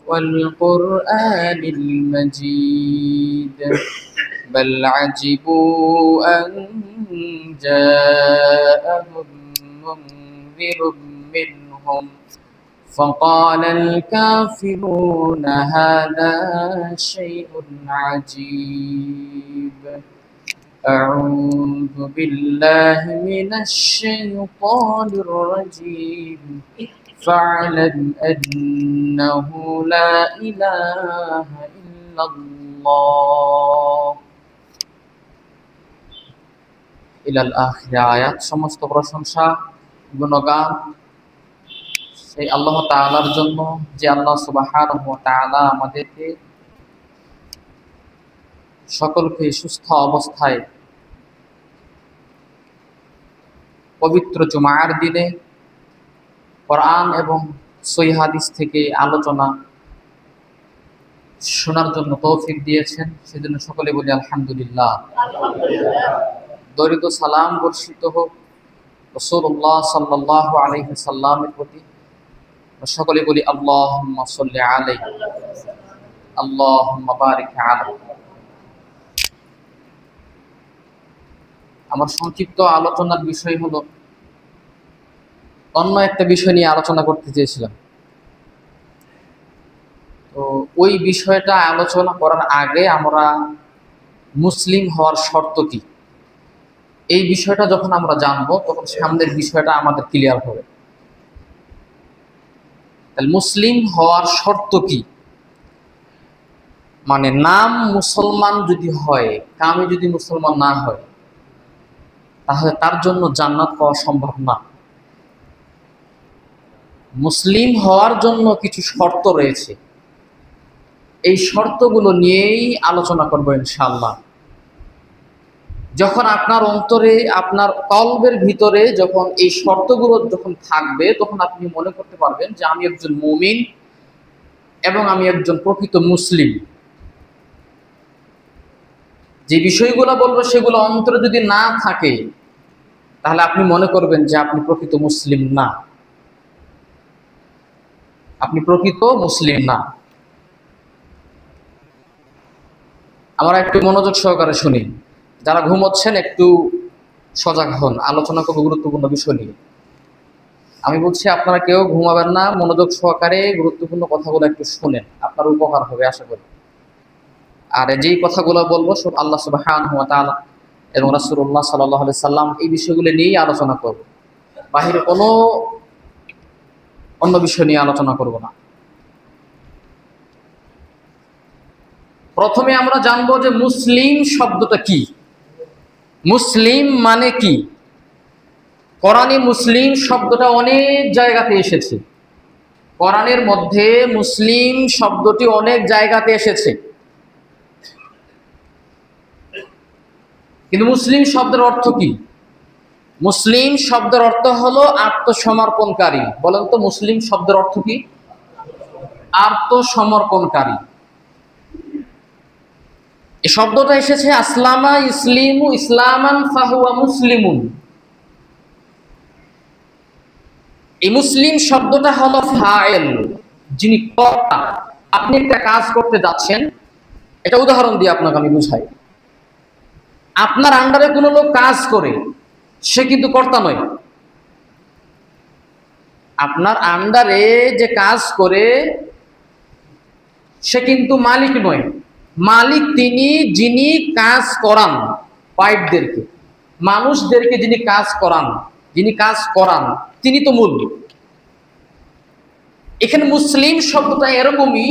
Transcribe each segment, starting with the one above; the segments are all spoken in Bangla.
والقرآن المجيد بل عجبوا أن جاءهم منذر منهم فقال الكافرون هذا شيء عجيب أعوذ بالله من الشيطان الرجيم فاعلم أنه لا إله إلا الله ইলাল আখির আয়াত। সমস্ত প্রশংসা গুণগান সেই আল্লাহ তাআলার জন্য, যে আল্লাহ সুবহানাহু ওয়া তাআলা আমাদেরকে সকলকে সুস্থ অবস্থায় পবিত্র জুমার দিনে কোরআন এবং সহিহ হাদিস থেকে আলোচনা শোনার জন্য তৌফিক দিয়েছেন, সেজন্য সকলে বলি আলহামদুলিল্লাহ। দরিদ্র সালাম বর্ষিত হোক রাসূলুল্লাহ সাল্লাল্লাহু আলাইহি সাল্লামের প্রতি। সকলে বলি আল্লাহুম্মা সাল্লি আলাইহি আল্লাহুম্মা বারিক আলাইহি। আমার সংক্ষিপ্ত আলোচনার বিষয় হলো, অন্য একটা বিষয় নিয়ে আলোচনা করতে চেয়েছিলাম। তো ওই বিষয়টা আলোচনা করার আগে আমরা মুসলিম হওয়ার শর্ত কি, এই বিষয়টা যখন আমরা জানবো তখন সামনের বিষয়টা আমাদের ক্লিয়ার হবে। তাহলে মুসলিম হওয়ার শর্ত কি, মানে নাম মুসলমান যদি হয়, কামে যদি মুসলমান না হয়, তাহলে তার জন্য জান্নাত পাওয়া সম্ভব না। মুসলিম হওয়ার জন্য কিছু শর্ত রয়েছে, এই শর্তগুলো নিয়েই আলোচনা করবো ইনশাআল্লাহ। যখন আপনার অন্তরে, আপনার কলবের ভিতরে যখন এই শর্তগুলো যখন থাকবে, তখন আপনি মনে করতে পারবেন যে আমি একজন মুমিন এবং আমি একজন প্রকৃত মুসলিম। যে বিষয়গুলো বলবো সেগুলো অন্তরে যদি না থাকে, তাহলে আপনি মনে করবেন যে আপনি প্রকৃত মুসলিম না, আপনি প্রকৃত মুসলিম না। আমরা একটু মনোযোগ সহকারে শুনি, যারা ঘুমোচ্ছেন একটু সজাগ হন, আলোচনা করব গুরুত্বপূর্ণ বিষয় নিয়ে। আমি বলছি আপনারা কেউ ঘুমাবেন না, মনোযোগ সহকারে গুরুত্বপূর্ণ কথাগুলো একটু শুনেন, আপনার উপকার হবে আশা করি। আর যেই কথাগুলো বলবো সব আল্লাহ সুবহানাহু ওয়া তাআলা এবং রাসূলুল্লাহ সাল্লাল্লাহু আলাইহি সাল্লাম এই বিষয়গুলো নিয়েই আলোচনা করব, বাহিরে কোনো অন্য বিষয় নিয়ে আলোচনা করব না। প্রথমে আমরা জানবো যে মুসলিম শব্দটা কি, মুসলিম মানে কি। কোরআনে মুসলিম শব্দটা অনেক জায়গাতে এসেছে, কোরআনের মধ্যে মুসলিম শব্দটি অনেক জায়গাতে এসেছে, কিন্তু মুসলিম শব্দের অর্থ কি? মুসলিম শব্দের অর্থ হলো আত্মসমর্পণকারী। বলেন তো মুসলিম শব্দের অর্থ কি? আত্মসমর্পণকারী। এই শব্দটা এসেছে আসলামা ইসলিমু ইসলামান ফাহুয়া মুসলিমুন। এই মুসলিম শব্দটা হলো ফাইল, যিনি কর্তা। আপনি একটা কাজ করতে যাচ্ছেন, এটা উদাহরণ দিয়ে আপনাকে আমি বুঝাই। আপনার আন্ডারে কোনো লোক কাজ করে, সে কিন্তু কর্তা নয়। আপনার আন্ডারে যে কাজ করে সে কিন্তু মালিক নয়। মালিক তিনি, যিনি কাজ করান পাইপদেরকে, মানুষদেরকে যিনি কাজ করান তিনি তো মূল। এখানে মুসলিম শব্দটা এরকমই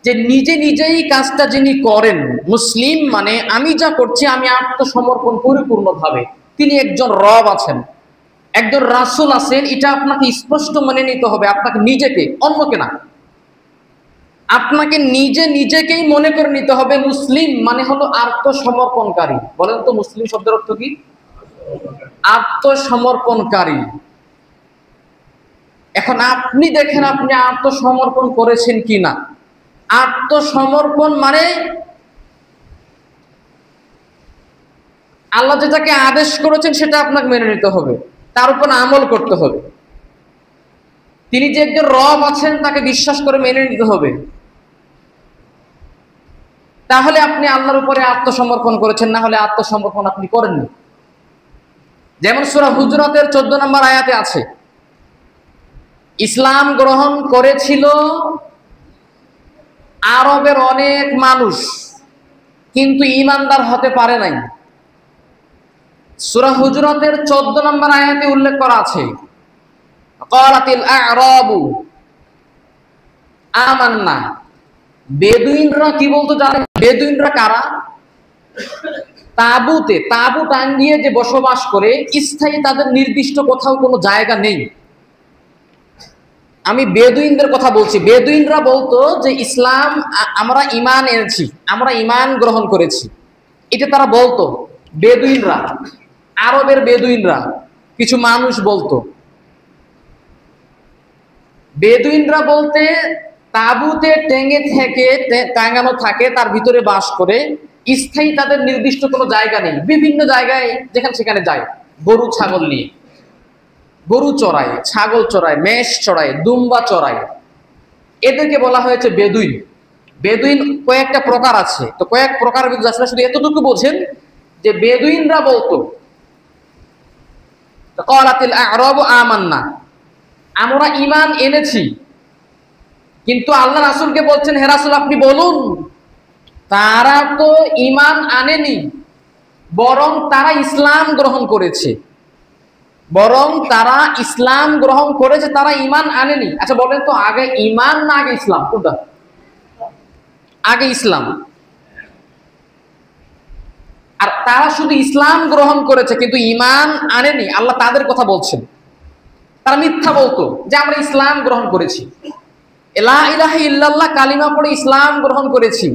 যে নিজে নিজেই কাজটা যিনি করেন। মুসলিম মানে আমি যা করছি আমি আত্মসমর্পণ পরিপূর্ণভাবে। তিনি একজন রব আছেন, একজন রাসূল আছেন, এটা আপনাকে স্পষ্ট মনে নিতে হবে। আপনাকে নিজেকে, অন্যকে না, আপনাকে নিজেকেই মনে করে নিতে হবে মুসলিম মানে হলো আত্মসমর্পণকারী। বলেন তো মুসলিম শব্দের অর্থ কি? আত্মসমর্পণকারী। এখন আপনি দেখেন আপনি আত্মসমর্পণ করেছেন কিনা। আত্মসমর্পণ মানে আল্লাহ যেটাকে আদেশ করেছেন সেটা আপনাকে মেনে নিতে হবে, তার উপর আমল করতে হবে। তিনি যে একজন রব আছেন তাকে বিশ্বাস করে মেনে নিতে হবে। তাহলে আপনি আল্লাহর উপরে আত্মসমর্পণ করেছেন, না হলে আত্মসমর্পণ আপনি করেননি। যেমন সূরা হুজরাতের 14 নম্বর আয়াতে আছে, ইসলাম গ্রহণ করেছিল আরবের অনেক মানুষ, কিন্তু ঈমানদার হতে পারে নাই। সূরা হুজরাতের 14 নম্বর আয়াতে উল্লেখ করা আছে, ক্বালাতিল আ'রাবু আমান্না। বেদুইনরা কি বলতো জানেন? বেদুইনরা কারা? তাঁবুতে, তাঁবু টাঙ্গিয়ে যে বসবাস করে, স্থায়ী, তাদের নির্দিষ্ট কোথাও কোনো জায়গা নেই। আমি বেদুইনদের কথা বলছি। বেদুইনরা বলতো যে ইসলাম, আমরা ঈমান এনেছি, আমরা ঈমান গ্রহণ করেছি, এটা তারা বলতো। বেদুইনরা, আরবের বেদুইনরা কিছু মানুষ বলতো। বেদুইনরা বলতে তাঁবুতে টেঙে থেকে টাঙানো থাকে, তার ভিতরে বাস করে, স্থায়ী তাদের নির্দিষ্ট কোনো জায়গা নেই, বিভিন্ন জায়গায় যেখানে সেখানে যায়, গরু ছাগল নিয়ে, গরু চড়ায়, ছাগল চড়ায়, মেষ চড়ায়, দুম্বা চড়ায়, এদেরকে বলা হয়েছে বেদুইন। বেদুইন কয়েকটা প্রকার আছে, তো কয়েক প্রকারের ভিতরে আসলে শুধু এতটুকু বোঝেন যে বেদুইনরা বলতো, ক্বালাতিল আ'রাবু আমান্না, আমরা ঈমান এনেছি। কিন্তু আল্লাহ রাসূলকে বলছেন, হে রাসূল আপনি বলুন, তারা তো ঈমান আনেনি, বরং তারা ইসলাম গ্রহণ করেছে, বরং তারা ইসলাম গ্রহণ করেছে, তারা ঈমান আনেনি। আচ্ছা বলেন তো, আগে ঈমান না আগে ইসলাম? কোনটা আগে? ইসলাম। আর তারা শুধু ইসলাম গ্রহণ করেছে কিন্তু ঈমান আনেনি, আল্লাহ তাদের কথা বলছেন। তারা মিথ্যা বলতো যে আমরা ইসলাম গ্রহণ করেছি, লা ইলাহা ইল্লাল্লাহ কালিমা পড়ে ইসলাম গ্রহণ করেছি।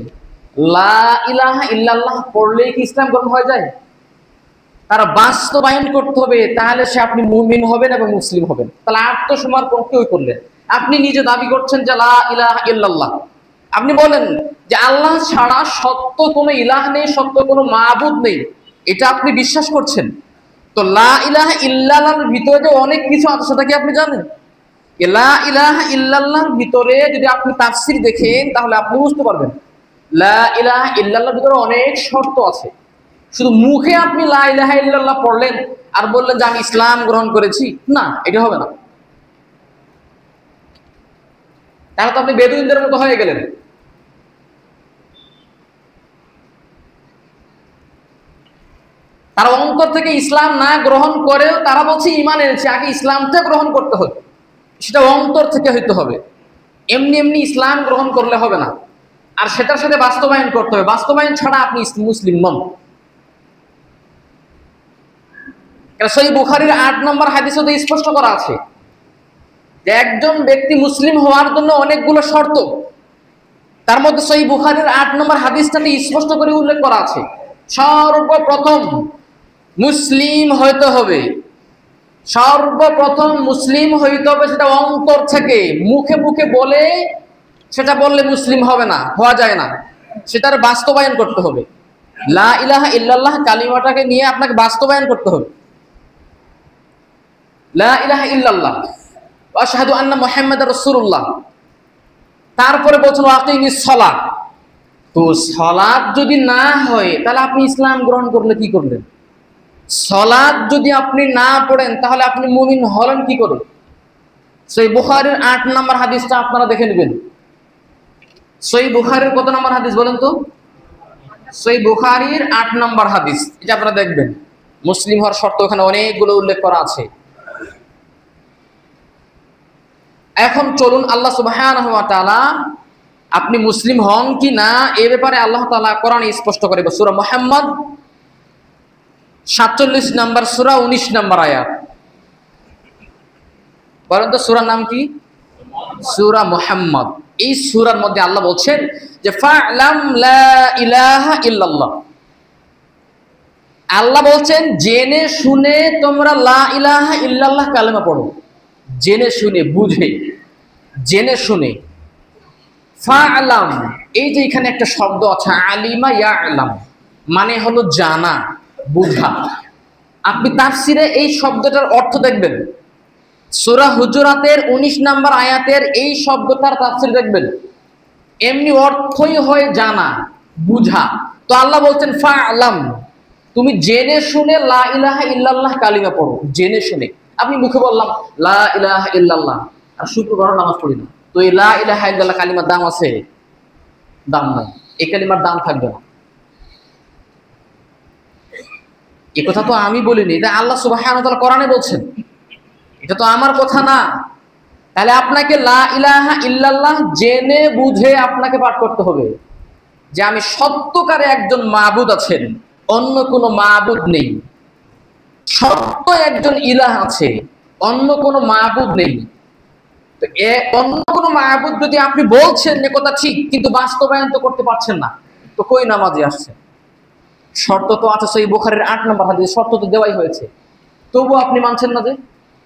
লা ইলাহা ইল্লাল্লাহ পড়লেই কি ইসলাম গ্রহণ হয়ে যায়? তারা বাস্তবায়ন করতে হবে, তাহলে সে আপনি মুমিন হবেন এবং মুসলিম হবেন। তাহলে আত্মসমর্পণ কেউ করলেন, আপনি নিজে দাবি করছেন যে লা ইলাহা ইল্লাল্লাহ, আপনি বলেন যে আল্লাহ ছাড়া সত্য কোনো ইলাহ নেই, সত্য কোনো মাবুদ নেই, এটা আপনি বিশ্বাস করছেন। তো লা ইলাহা ইল্লাল্লাহর ভিতরে যে অনেক কিছু আছে সেটা কি আপনি জানেন? লা ইলাহা ইল্লাল্লাহর ভিতরে যদি আপনি তাফসীর দেখেন তাহলে আপনি বুঝতে পারবেন লা ইলাহা ইল্লাল্লাহর ভিতরে অনেক শর্ত আছে। শুধু মুখে আপনি লা ইলাহা ইল্লাল্লাহ পড়লেন আর বললেন যে আমি ইসলাম গ্রহণ করেছি, না, এটা হবে না। তাহলে তো আপনি বেদুইনদের মতো হয়ে গেলেন। তারা অন্তর থেকে ইসলাম না গ্রহণ করেও তারা বলছে ঈমান এনেছে, আগে ইসলামটা গ্রহণ করতে হবে, সেটা অন্তর থেকে হইতে হবে। এমনি এমনি ইসলাম গ্রহণ করলে হবে না, আর সেটার সাথে বাস্তবায়ন করতে হবে। বাস্তবায়ন ছাড়া আপনি মুসলিম নন। সহিহ বুখারীর 8 নম্বর হাদিসে তো স্পষ্ট করা আছে যে একজন ব্যক্তি মুসলিম হওয়ার জন্য অনেকগুলো শর্ত, তার মধ্যে সহিহ বুখারীর 8 নম্বর হাদিসটাতে স্পষ্ট করে উল্লেখ করা আছে, সর্বপ্রথম মুসলিম হইতে হবে। সর্বপ্রথম মুসলিম হইতে হবে, সেটা অন্তর থেকে। মুখে মুখে বলে সেটা বললে মুসলিম হবে না, হওয়া যায় না, সেটার বাস্তবায়ন করতে হবে। লা ইলাহা ইল্লাল্লাহ কালিমাটাকে নিয়ে আপনাকে বাস্তবায়ন করতে হবে। লা ইলাহা ইল্লাল্লাহ ওয়া আশহাদু আন্না মুহাম্মাদার রাসূলুল্লাহ। তারপরে বলছেন ওয়াকিমিস সালাত। তো সালাত যদি না হয় তাহলে আপনি ইসলাম গ্রহণ করলে কি করলেন? সালাত যদি আপনি না পড়েন তাহলে আপনি মুমিন হলেন কি করে? সহিহ বুখারীর 8 নম্বর হাদিসটা আপনারা দেখে নেবেন। সহিহ বুখারীর কত নম্বর হাদিস বলেন তো? সহিহ বুখারীর 8 নম্বর হাদিস, এটা আপনারা দেখবেন। মুসলিম হওয়ার শর্ত ওখানে অনেকগুলো উল্লেখ করা আছে। এখন চলুন আল্লাহ সুবহানাহু ওয়া তাআলা আপনি মুসলিম হন কি না এ ব্যাপারে আল্লাহ তাআলা কোরআনে স্পষ্ট করে। সূরা মুহাম্মদ 47 নম্বর সূরা 19 নম্বর আয়াত। বলেন তো সূরার নাম কি? সূরা মুহাম্মদ। এই সূরার মধ্যে আল্লাহ বলছেন যে ফা'লাম লা ইলাহা ইল্লাল্লাহ। আল্লাহ বলছেন জেনে শুনে তোমরা লা ইলাহা ইল্লাল্লাহ কালেমা পড়ো, জেনে শুনে, বুঝে, জেনে শুনে। ফা'লাম, এই যে এখানে একটা শব্দ আছে আলিমা ইয়া'লাম, মানে হলো জানা, বুঝা। আপনি তাফসিরে এই শব্দটার অর্থ দেখবেন সূরা হুজুরাতের 19 নম্বর আয়াতের এই শব্দটার তাফসীর দেখবেন, এমনি অর্থই হয় জানা, বুঝা। তো আল্লাহ বলছেন ফা'লাম, তুমি জেনে শুনে লা ইলাহা ইল্লাল্লাহ কালিমা পড়ো, জেনে শুনে। আপনি মুখে বললাম লা ইলাহা ইল্লাল্লাহ, আর শুক্রবার নামাজ পড়ি না, তো এই লা ইলাহা ইল্লাল্লাহ কালিমার দাম আছে? দাম নাই, এই কালিমার দাম থাকবে না। এই কথা তো আমি বলিনি, এটা আল্লাহ সুবহানাহু ওয়া তাআলা কোরআনে বলছেন, এটা তো আমার কথা না। তাহলে আপনাকে লা ইলাহা ইল্লাল্লাহ জেনে বুঝে আপনাকে পাঠ করতে হবে যে আমি সত্যকারে একজন মাবুদ আছেন, অন্য কোনো মাবুদ নেই। সত্য একজন ইলাহ আছে, অন্য কোনো মাবুদ নেই। তো অন্য কোনো মাবুদ যদি আপনি বলছেন এ কথা ঠিক, কিন্তু বাস্তবায়ন তো করতে পারছেন না, তো কই নামাজে আসছে? শর্ত তো আছে, সহিহ বুখারীর 8 নম্বর হাদিস, শর্ত তো দেওয়াই হয়েছে, তবু আপনি মানছেন না। যে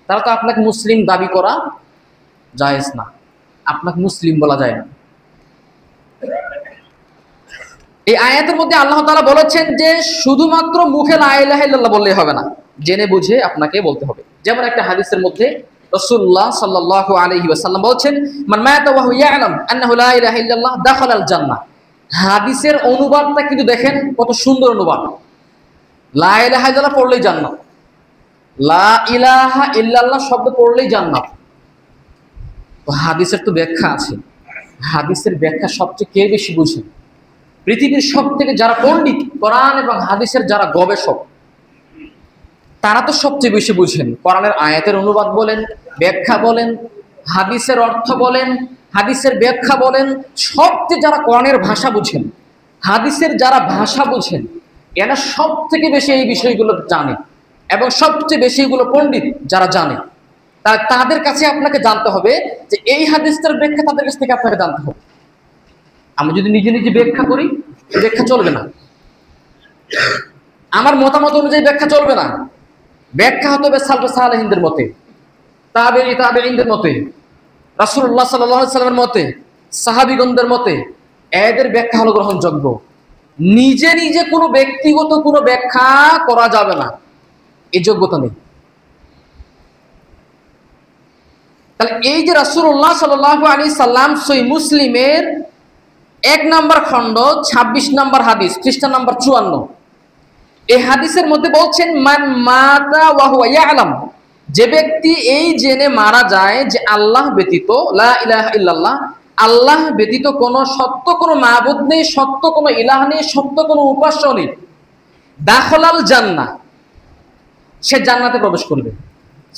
তারা তো আপনাকে মুসলিম দাবি করা জায়েজ না, আপনাকে মুসলিম বলা যায় না। এই আয়াতের মধ্যে আল্লাহ তাআলা বলেছেন যে শুধুমাত্র মুখে লা ইলাহা ইল্লাল্লাহ বললেই হবে না, জেনে বুঝে আপনাকে বলতে হবে। যেমন একটা হাদিসের মধ্যে রাসূলুল্লাহ সাল্লাল্লাহু আলাইহি ওয়াসাল্লাম বলেছেন, মান মাতা ওয়া হুয়া ইয়ালাম আন্নাহু লা ইলাহা ইল্লাল্লাহ দাখালাল জান্নাহ। হাদিসের অনুবাদটা কিন্তু দেখেন কত সুন্দর অনুবাদ। লা ইলাহা ইল্লাল্লাহ পড়লেই জান্নাত, লা ইলাহা ইল্লাল্লাহ শব্দ পড়লেই জান্নাত। তো হাদিসের তো ব্যাখ্যা আছে, হাদিসের ব্যাখ্যা সবচেয়ে কে বেশি বুঝে? পৃথিবীর সব থেকে যারা পণ্ডিত, কোরআন এবং হাদিসের যারা গবেষক, তারা তো সবচেয়ে বেশি বুঝেন। কোরআনের আয়াতের অনুবাদ বলেন, ব্যাখ্যা বলেন, হাদিসের অর্থ বলেন, হাদিসের ব্যাখ্যা বলেন, সবচেয়ে যারা কোরআনের ভাষা বুঝেন, হাদিসের যারা ভাষা বুঝেন, এরা সব থেকে বেশি এই বিষয়গুলো জানে, এবং সবচেয়ে বেশি এগুলো পণ্ডিত যারা জানে। তাদের কাছে আপনাকে জানতে হবে যে এই হাদিসটার ব্যাখ্যা তাদের কাছ থেকে আপনাকে জানতে হবে। আমি যদি নিজে নিজে ব্যাখ্যা করি, ব্যাখ্যা চলবে না। আমার মতামত অনুযায়ী ব্যাখ্যা চলবে না, ব্যাখ্যা হতে হবে সালফে সালেহিনদের মতে, তাবেঈনদের মতে, রাসূলুল্লাহ সাল্লাল্লাহু আলাইহি ওয়াসাল্লামের মতে, সাহাবীগণদের মতে। এদের ব্যাখ্যা হলো গ্রহণযোগ্য। নিজে নিজে কোনো ব্যক্তিগত কোনো ব্যাখ্যা করা যাবে না, এই যোগ্যতা নেই। তাহলে এই যে রাসূলুল্লাহ সাল্লাল্লাহু আলাইহি সাল্লাম সহিহ মুসলিমের 1 নম্বর খণ্ড 26 নম্বর হাদিস, পৃষ্ঠা নম্বর 54, এই হাদিসের মধ্যে বলছেন মান মাতা ওয়া হুয়া ইয়ালাম, যে ব্যক্তি এই জেনে মারা যায় যে আল্লাহ ব্যতীত, লা ইলাহা ইল্লাল্লাহ, আল্লাহ ব্যতীত কোনো সত্য কোনো মাবুদ নেই, সত্য কোনো ইলাহ নেই, সত্য কোনো উপাস্য নেই, দাখালাল জান্নাহ, সে জান্নাতে প্রবেশ করবে।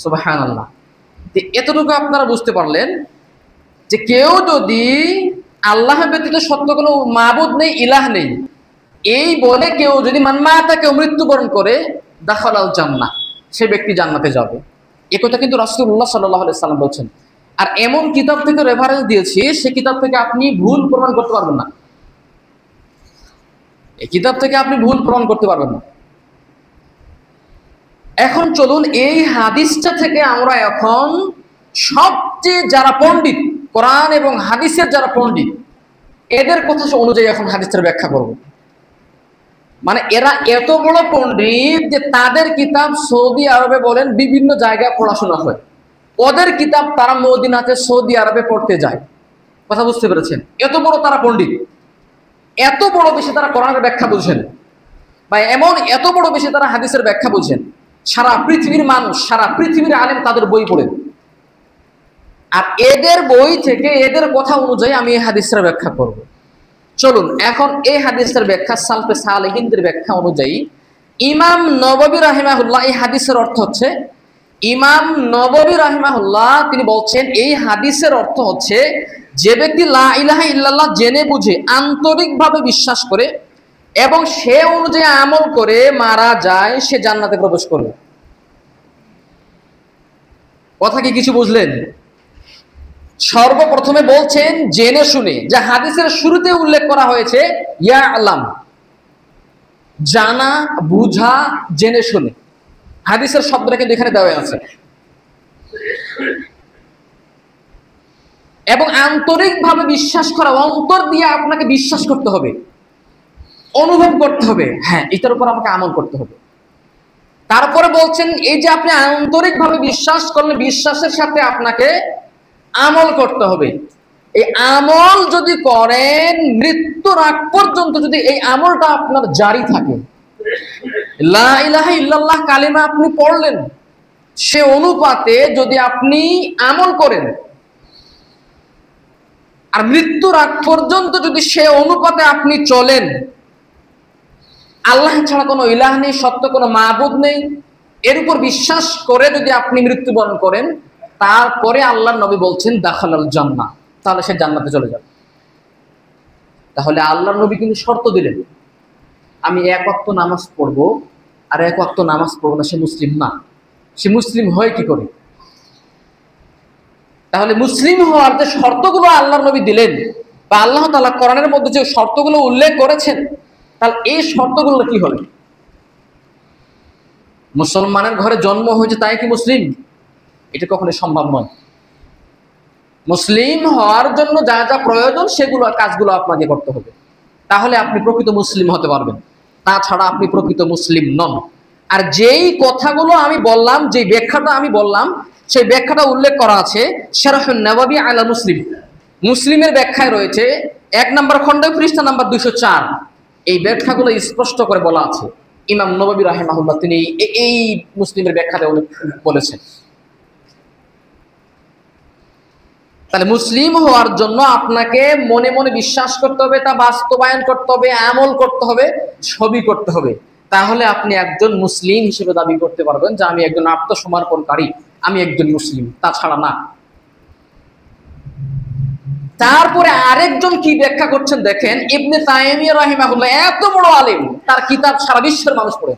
সুবহানাল্লাহ। এতটুকু আপনারা বুঝতে পারলেন যে কেউ যদি আল্লাহ ব্যতীত সত্য কোনো মাবুদ নেই, ইলাহ নেই, এই বলে কেউ যদি মানমাতাকে মৃত্যুবরণ করে, দাখালাল জান্নাহ, সে ব্যক্তি জান্নাতে যাবে। এ কথা কিন্তু রাসূলুল্লাহ সাল্লাল্লাহু আলাইহি সাল্লাম বলছেন। আর এমন কিতাব থেকে রেফারেন্স দিয়েছি, সে কিতাব থেকে আপনি ভুল প্রমাণ করতে পারবেন না, এই কিতাব থেকে আপনি ভুল প্রমাণ করতে পারবেন না। এখন চলুন এই হাদিসটা থেকে আমরা এখন সবচেয়ে যারা পণ্ডিত, কোরআন এবং হাদিসের যারা পণ্ডিত, এদের কথা অনুযায়ী এখন হাদিসের ব্যাখ্যা করব। মানে এরা এত বড় পণ্ডিত যে তাদের কিতাব সৌদি আরবে বলেন বিভিন্ন জায়গায় পড়াশোনা হয়, ওদের কিতাব তারা মদিনাতে সৌদি আরবে পড়তে যায়। কথা বুঝতে পেরেছেন? এত বড় তারা পণ্ডিত, এত বড় বেশি তারা কোরআনের ব্যাখ্যা বুঝেন, বা এমন এত বড় বেশি তারা হাদিসের ব্যাখ্যা বুঝেন। সারা পৃথিবীর মানুষ, সারা পৃথিবীর আলেম তাদের বই পড়েন। আর এদের বই থেকে এদের কথা অনুযায়ী আমি এই হাদিসের ব্যাখ্যা করব। চলুন এখন এই হাদিসের ব্যাখ্যা সালফে সালেহিনদের ব্যাখ্যা অনুযায়ী ইমাম নববী রাহিমাহুল্লাহ, এই হাদিসের অর্থ হচ্ছে, ইমাম নববী রাহিমাহুল্লাহ তিনি বলছেন এই হাদিসের অর্থ হচ্ছে যে ব্যক্তি লা ইলাহা ইল্লাল্লাহ জেনে বুঝে আন্তরিকভাবে বিশ্বাস করে এবং সে অনুযায়ী আমল করে মারা যায়, সে জান্নাতে প্রবেশ করবে। কথা কি কিছু বুঝলেন? সর্বপ্রথমে বলছেন জেনে শুনে, যে হাদিসের শুরুতে উল্লেখ করা হয়েছে ইয়ালাম, জানা, বুঝা, জেনে শুনে। হাদিসের শব্দটা কিন্তু এখানে দেওয়া আছে। এবং আন্তরিকভাবে বিশ্বাস করা, অন্তর দিয়ে আপনাকে বিশ্বাস করতে হবে, অনুভব করতে হবে, হ্যাঁ এটার উপর আমাকে আমল করতে হবে। তারপরে বলছেন এই যে আপনি আন্তরিকভাবে বিশ্বাস করলে বিশ্বাসের সাথে আপনাকে আমল করতে হবে। এই আমল যদি করেন মৃত্যুর আগ পর্যন্ত, যদি এই আমলটা আপনার জারি থাকে, লা ইলাহা ইল্লাল্লাহ কালিমা আপনি পড়লেন, সে অনুপাতে যদি আপনি আমল করেন আর মৃত্যুর আগ পর্যন্ত যদি সে অনুপাতে আপনি চলেন, আল্লাহ ছাড়া কোনো ইলাহ নেই, সত্য কোনো মাবুদ নেই, এর উপর বিশ্বাস করে যদি আপনি মৃত্যুবরণ করেন, তারপরে আল্লাহর নবী বলছেন দাখালাল জান্নাহ, তাহলে সে জান্নাতে চলে যাবে। তাহলে আল্লাহর নবী কিন্তু শর্ত দিলেন, আমি এক ওয়াক্ত নামাজ পড়বো আর এক ওয়াক্ত নামাজ পড়বো না, সে মুসলিম না। সে মুসলিম হয় কি করে? তাহলে মুসলিম হওয়ার যে শর্তগুলো আল্লাহর নবী দিলেন বা আল্লাহ তাআলা কোরআনের মধ্যে যে শর্তগুলো উল্লেখ করেছেন, তাহলে এই শর্তগুলো কি হলো? মুসলমানের ঘরে জন্ম হয়েছে তাই কি মুসলিম? এটা কখনোই সম্ভব নয়। মুসলিম হওয়ার জন্য যা যা প্রয়োজন সেগুলো কাজগুলো আপনাকে করতে হবে, তাহলে আপনি প্রকৃত মুসলিম হতে পারবেন। তাছাড়া আপনি প্রকৃত মুসলিম নন। আর যেই কথাগুলো আমি বললাম, যে ব্যাখ্যাটা আমি বললাম, সেই ব্যাখ্যাটা উল্লেখ করা আছে শারহুন নাওয়াবি আলা মুসলিম, মুসলিমের ব্যাখ্যায় রয়েছে 1 নম্বর খণ্ড পৃষ্ঠা নাম্বার 204। এই ব্যাখ্যাগুলো স্পষ্ট করে বলা আছে। ইমাম নববী রাহিমাহুল্লাহ তিনি এই মুসলিমের ব্যাখ্যাতে বলেছেন। তাহলে মুসলিম হওয়ার জন্য আপনাকে মনে মনে বিশ্বাস করতে হবে, তা বাস্তবায়ন করতে হবে, আমল করতে হবে, সবই করতে হবে। তাহলে আপনি একজন মুসলিম হিসেবে দাবি করতে পারবেন যে আমি একজন আত্মসমর্পণকারী, আমি একজন মুসলিম, তাছাড়া না। তারপরে আরেকজন কি ব্যাখ্যা করছেন দেখেন, ইবনে তাইমিয়া রাহিমাহুল্লাহ, এত বড় আলেম, তার কিতাব সারা বিশ্বের মানুষ পড়ে।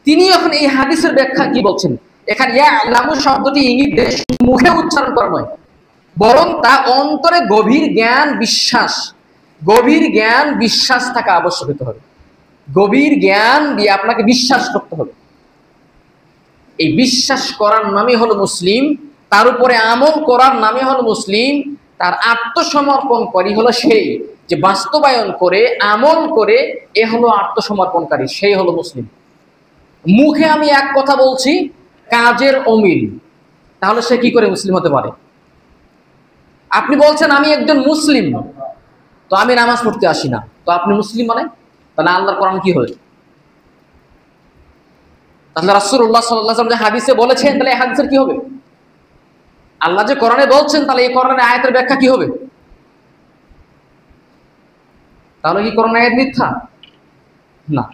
তিনি এখন এই হাদিসের ব্যাখ্যা কি বলছেন। এখানে ইয়ালামু শব্দটি ইংরেজি মুখে উচ্চারণ করা নয়, বরং তা অন্তরে গভীর জ্ঞান বিশ্বাস থাকা আবশ্যক হতে হবে। গভীর জ্ঞান দিয়ে আপনাকে বিশ্বাস করতে হবে। এই বিশ্বাস করার নামই হলো মুসলিম, তার উপরে আমল করার নামই হলো মুসলিম। তার আত্মসমর্পণকারী হলো সেই যে বাস্তবায়ন করে আমল করে, এ হলো আত্মসমর্পণকারী, সেই হলো মুসলিম। মুখে আমি এক কথা বলছি, কাজের অমিল, তাহলে সে কি করে মুসলিম হতে পারে? আপনি বলছেন আমি একজন মুসলিম, তো আমি নামাজ পড়তে আসি না, তো আপনি মুসলিম মানে? তাহলে আল্লাহর কোরআন কি হয়? তাহলে রাসূলুল্লাহ সাল্লাল্লাহু আলাইহি ওয়াসাল্লাম যে হাদিসে বলেছেন, তাহলে এই হাদিসের কি হবে? আল্লাহ যে কোরআনে বলছেন, তাহলে এই কোরআনের আয়াতের ব্যাখ্যা কি হবে? তাহলে কি কোরআন আয়াত মিথ্যা? না।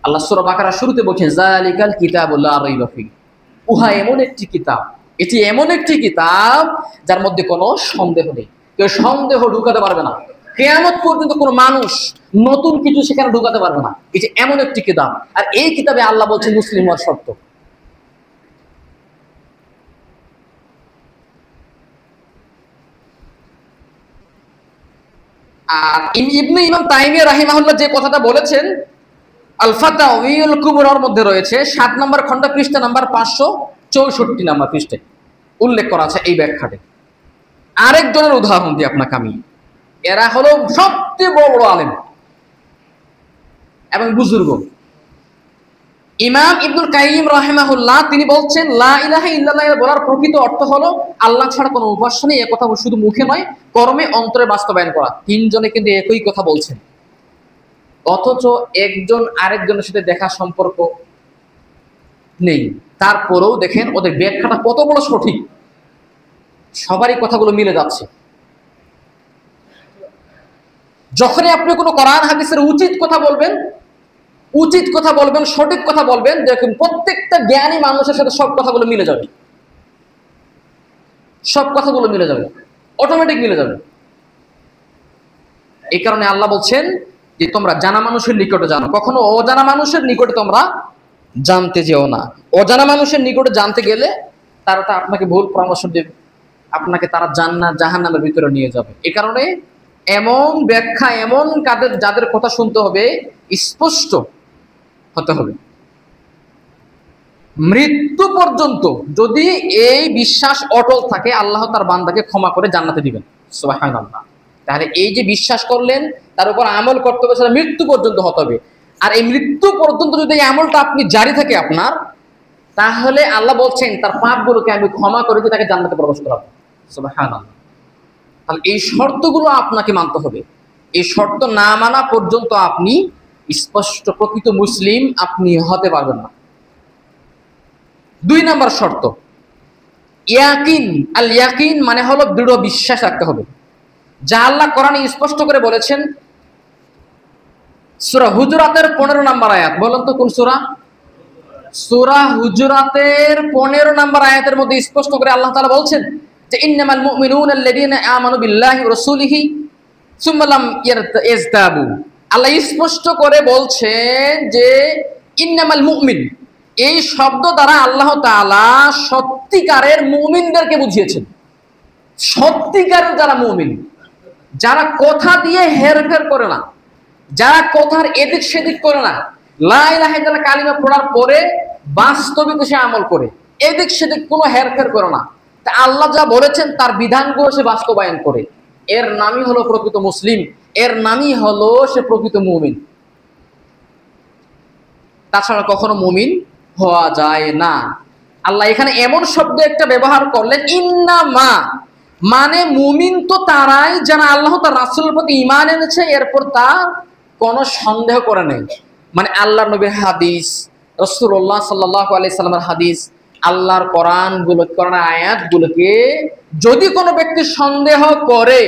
আল্লাহ সূরা বাকারার শুরুতে বলছেন যালিকাল কিতাবু লা রাইবা ফিহি, উহা এমন একটি কিতাব, এটি এমন একটি কিতাব যার মধ্যে কোনো সন্দেহ নেই। কেউ সন্দেহ ঢুকাতে পারবে না। কিয়ামত পর্যন্ত কোনো মানুষ নতুন কিছু সেখানে ঢুকাতে পারবে না। এই যে এমন একটি কিতাব, আর এই কিতাবে আল্লাহ বলছেন মুসলিম হওয়ার শর্ত। আর ইমাম তাইমিয়া রাহিমাহুল্লাহ যে কথাটা বলেছেন আল ফাতাওয়িল কুবরার মধ্যে রয়েছে 7 নম্বর খণ্ড পৃষ্ঠা নাম্বার 564 নম্বর পৃষ্ঠায় উল্লেখ করা আছে এই ব্যাখ্যাতে। আরেকজনের উদাহরণ দিই আপনাকে আমি। এরা হলো সবচেয়ে বড় বড় আলেম এবং বুজুর্গ। ইমাম ইবনুল কাইয়িম রাহিমাহুল্লাহ তিনি বলছেন লা ইলাহা ইল্লাল্লাহ বলার প্রকৃত অর্থ হলো আল্লাহ ছাড়া কোনো উপাস্য নেই, এ কথা শুধু মুখে নয়, কর্মে অন্তরে বাস্তবায়ন করা। তিনজনে কিন্তু একই কথা বলছেন, অথচ একজন আরেকজনের সাথে দেখা সম্পর্ক নেই। তারপরেও দেখেন ওদের ব্যাখ্যাটা কত বড় সঠিক, সবারই কথাগুলো মিলে যাচ্ছে। যখনই আপনি কোনো কোরআন হাদিসের উচিত কথা বলবেন, সঠিক কথা বলবেন, দেখুন প্রত্যেকটা জ্ঞানী মানুষের সাথে সব কথাগুলো মিলে যাবে, অটোমেটিক মিলে যাবে। এই কারণে আল্লাহ বলছেন যে তোমরা জানা মানুষের নিকটে জানো, কখনো অজানা মানুষের নিকটে তোমরা জানতে যেও না। অজানা মানুষের নিকটে জানতে গেলে তারা তো আপনাকে ভুল পরামর্শ দেবে, আপনাকে তারা জান্নাত জাহান্নামের ভিতরে নিয়ে যাবে। এই কারণে এমন ব্যাখ্যা, এমন যাদের কথা শুনতে হবে, স্পষ্ট হতে হবে। মৃত্যু পর্যন্ত যদি এই বিশ্বাস অটল থাকে, আল্লাহ তার বান্দাকে ক্ষমা করে জান্নাতে দিবেন। সুবহানাল্লাহ। তাহলে এই যে বিশ্বাস করলেন, তার উপর আমল করতে হবে, সেটা মৃত্যু পর্যন্ত হতে হবে। আর এই মৃত্যু পর্যন্ত যদি এই আমলটা আপনি জারি থাকে আপনার, তাহলে আল্লাহ বলছেন তার পাপগুলোকে আমি ক্ষমা করে দিয়ে তাকে জান্নাতে প্রবেশ করাবো। সুবহানাল্লাহ। তাহলে এই শর্তগুলো আপনাকে মানতে হবে। এই শর্ত না মানা পর্যন্ত আপনি স্পষ্ট প্রকৃত মুসলিম আপনি হতে পারবেন না। 2 নম্বর শর্ত ইয়াকিন। আল ইয়াকিন মানে হলো দৃঢ় বিশ্বাস রাখতে হবে, যা আল্লাহ কোরআনে স্পষ্ট করে বলেছেন। সূরা হুজুরাতের 15 নম্বর আয়াত, বলেন তো কোন সূরা? সূরা হুজুরাতের 15 নম্বর আয়াতের মধ্যে স্পষ্ট করে আল্লাহ তাআলা বলছেন যে ইন্নামাল মুমিনুনা আল্লাযীনা আমানু বিল্লাহি ওয়া রাসূলিহি সুম্মা লাম ইয়ারতাবু। আল্লাহ স্পষ্ট করে বলছেন যে ইন্নামাল মুমিন, এই শব্দ দ্বারা আল্লাহ তাআলা সত্যিকারের মুমিনদেরকে বুঝিয়েছেন। সত্যিকারের যারা মুমিন, যারা কথা দিয়ে হেরফের করে না, যারা কথার এদিক সেদিক করে না, লা ইলাহা ইল্লাল্লাহ কালিমা পড়ার পরে বাস্তবিক সে আমল করে, এদিক সেদিক কোনো হেরফের করে না, তা আল্লাহ যা বলেছেন তার বিধানগুলো সে বাস্তবায়ন করে, এর নামই হলো প্রকৃত মুসলিম, এর নামই হলো সে প্রকৃত মুমিন। তাছাড়া কখনো মুমিন হওয়া যায় না। আল্লাহ এখানে এমন শব্দ একটা ব্যবহার করলেন, ইন্নামা, মানে মুমিন তো তারাই যারা আল্লাহ তার রাসূলের প্রতি ঈমান এনেছে, এরপর তার কোনো সন্দেহ করে নেই। মানে আল্লাহর নবীর হাদিস, রাসূলুল্লাহ সাল্লাল্লাহু আলাইহি সাল্লামের হাদিস, আল্লাহর কোরআনের আয়াতগুলোকে যদি কোনো ব্যক্তি সন্দেহ করে,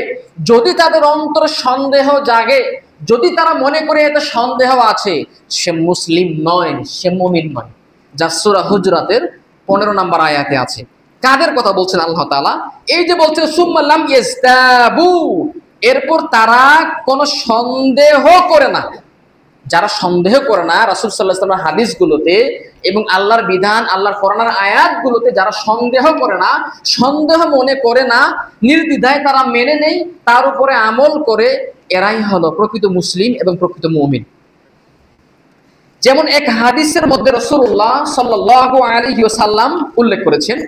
যদি তাদের অন্তরে সন্দেহ জাগে, যদি তারা মনে করে এতে সন্দেহ আছে, সে মুসলিম নয়, সে মুমিন নয়। যা সূরা হুজুরাতের 15 নম্বর আয়াতে আছে। কাদের কথা বলছেন আল্লাহ তাআলা? এই যে বলছেন সুম্মা লাম ইয়াস্তাবু, এরপর তারা কোনো সন্দেহ করে না। যারা সন্দেহ করে না রাসূল সাল্লাল্লাহু আলাইহি ওয়াসাল্লামের হাদিসগুলোতে এবং আল্লাহর বিধান, আল্লাহর কোরআনের আয়াতগুলোতে যারা সন্দেহ করে না, সন্দেহ মনে করে না, নির্দ্বিধায় তারা মেনে নেয়, তার উপরে আমল করে, এরাই হলো প্রকৃত মুসলিম এবং প্রকৃত মুমিন। যেমন এক হাদিসের মধ্যে রাসূলুল্লাহ সাল্লাল্লাহু আলাইহি ওয়াসাল্লাম উল্লেখ করেছেন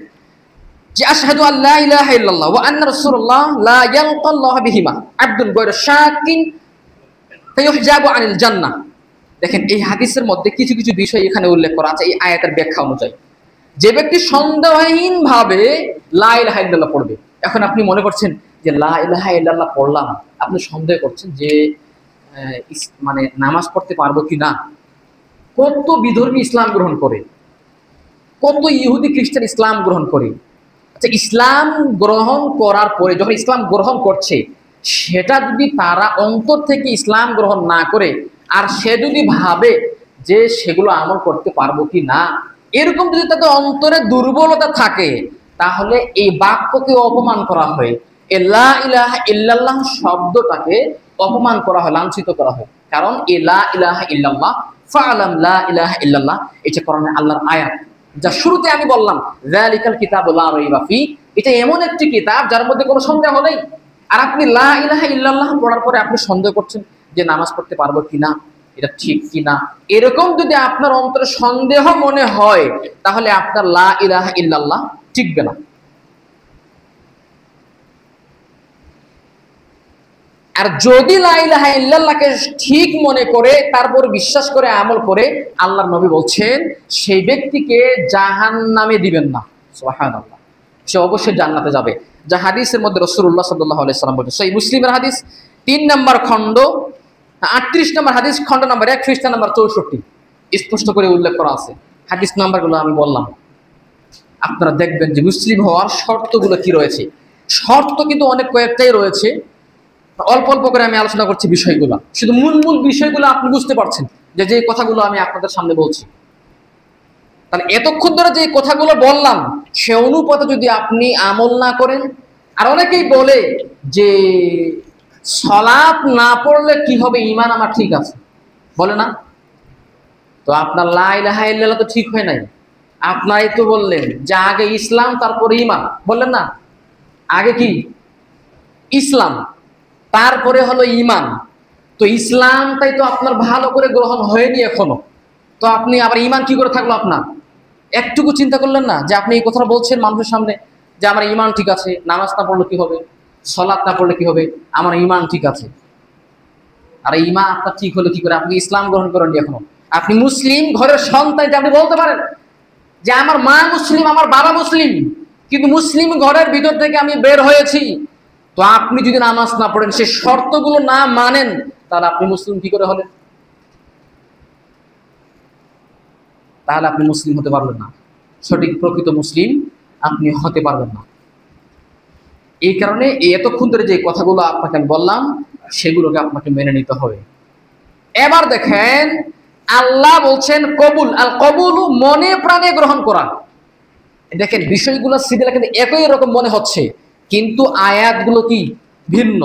যে আশহাদু আল্লা ইলাহা ইল্লাল্লাহ ওয়া আন্না রাসূলুল্লাহ লা ইয়ালকাল্লাহু বিহিমা আবদুন গায়রু শাকিন ফায়ুহজাবু আনিল জান্নাহ। দেখেন এই হাদিসের মধ্যে কিছু কিছু বিষয় এখানে উল্লেখ করা আছে এই আয়াতের ব্যাখ্যা অনুযায়ী। যে ব্যক্তি সন্দেহহীন ভাবে লা ইলাহা ইল্লাল্লাহ পড়বে, এখন আপনি মনে করছেন যে লা ইলাহা ইল্লাল্লাহ পড়লাম, আপনি সন্দেহ করছেন যে মানে নামাজ পড়তে পারবো কি না। কত বিধর্মী ইসলাম গ্রহণ করে, কত ইহুদি খ্রিস্টান ইসলাম গ্রহণ করে। আচ্ছা, ইসলাম গ্রহণ করার পরে যখন ইসলাম গ্রহণ করছে, সেটা যদি তারা অন্তর থেকে ইসলাম গ্রহণ না করে, আর সে যদি ভাবে যে সেগুলো আমল করতে পারবো কি না, এরকম যদি তাদের অন্তরে দুর্বলতা থাকে, তাহলে এই বাক্যকে অপমান করা হয়, লা ইলাহা ইল্লাল্লাহ শব্দটাকে অপমান করা হয়, লাঞ্ছিত করা হয়। কারণ লা ইলাহা ইল্লাল্লাহ ফাআলাম লা ইলাহা ইল্লাল্লাহ, এটা কোরআনে আল্লাহর আয়াত, যা শুরুতে আমি বললাম যালিকাল কিতাবু লা রাইবা ফি, এটা এমন একটি কিতাব যার মধ্যে কোনো সন্দেহ নেই। আর আপনি লা ইলাহা ইল্লাল্লাহ পড়ার পরে আপনি সন্দেহ করছেন যে নামাজ পড়তে পারবো কিনা, এটা ঠিক কিনা। এরকম যদি আপনার অন্তরে সন্দেহ মনে হয়, তাহলে আপনার লা ইলাহা ইল্লাল্লাহ টিকবে না। আর যদি লা ইলাহা ইল্লাল্লাহকে ঠিক মনে করে, তারপর বিশ্বাস করে আমল করে, আল্লাহর নবী বলছেন সেই ব্যক্তিকে জাহান্নামে দিবেন না। সুবহানাল্লাহ, সে অবশ্যই জান্নাতে যাবে। যা হাদিসের মধ্যে রাসূলুল্লাহ সাল্লাল্লাহু আলাইহি সাল্লাম বলেছেন। সেই মুসলিমের হাদিস 3 নম্বর খণ্ড 38 নম্বর হাদিস, খণ্ড নম্বর 1 পৃষ্ঠা নম্বর 64 স্পষ্ট করে উল্লেখ করা আছে। হাদিস নাম্বারগুলো আমি বললাম, আপনারা দেখবেন যে মুসলিম হওয়ার শর্তগুলো কি রয়েছে। শর্ত কিন্তু অনেক কয়েকটাই রয়েছে, অল্প অল্প করে আমি আলোচনা করছি বিষয়গুলো, শুধু মূল মূল বিষয়গুলো আপনি বুঝতে পারছেন যে যে কথাগুলো আমি আপনাদের সামনে বলছি। তাহলে এতক্ষণ ধরে যে কথাগুলো বললাম, সে অনুপাতে যদি আপনি আমল না করেন, আর অনেকেই বলে যে সালাত না পড়লে কি হবে, ঈমান আমার ঠিক আছে, বলে না? তো আপনার লা ইলাহা ইল্লাল্লাহ তো ঠিক হয় নাই। আপনারাই তো বললেন যে আগে ইসলাম তারপরে ঈমান, বললেন না? আগে কি ইসলাম, তারপরে হলো ঈমান। তো ইসলামটাই তো আপনার ভালো করে গ্রহণ হয়নি এখনো, তো আপনি আবার ঈমান কি করে থাকলো আপনার? একটুকু চিন্তা করলেন না যে আপনি এই কথাটা বলছেন মানুষের সামনে যে আমার ঈমান ঠিক আছে, নামাজ না পড়লে কি হবে, সালাত না পড়লে কি হবে, আমার ঈমান ঠিক আছে। আর এই মা আপনার ঠিক হলো কি করে? আপনি ইসলাম গ্রহণ করেননি এখনো। আপনি মুসলিম ঘরের সন্তান, আপনি বলতে পারেন যে আমার মা মুসলিম, আমার বাবা মুসলিম, কিন্তু মুসলিম ঘরের ভিতর থেকে আমি বের হয়েছি। তো আপনি যদি নামাজ না পড়েন, সে শর্তগুলো না মানেন, তাহলে আপনি মুসলিম কি করে হলেন? তাহলে আপনি মুসলিম হতে পারবেন না, সঠিক প্রকৃত মুসলিম আপনি হতে পারবেন না। এই কারণে এতক্ষণ ধরে যে কথাগুলো আপনাকে আমি বললাম, সেগুলোকে আপনাকে মেনে নিতে হবে। এবার দেখেন, আল্লাহ বলছেন কবুল, আল কবুল মনে প্রাণে গ্রহণ করা। দেখেন বিষয়গুলো সিরিয়াল কিন্তু একই রকম মনে হচ্ছে, কিন্তু আয়াতগুলো কি ভিন্ন।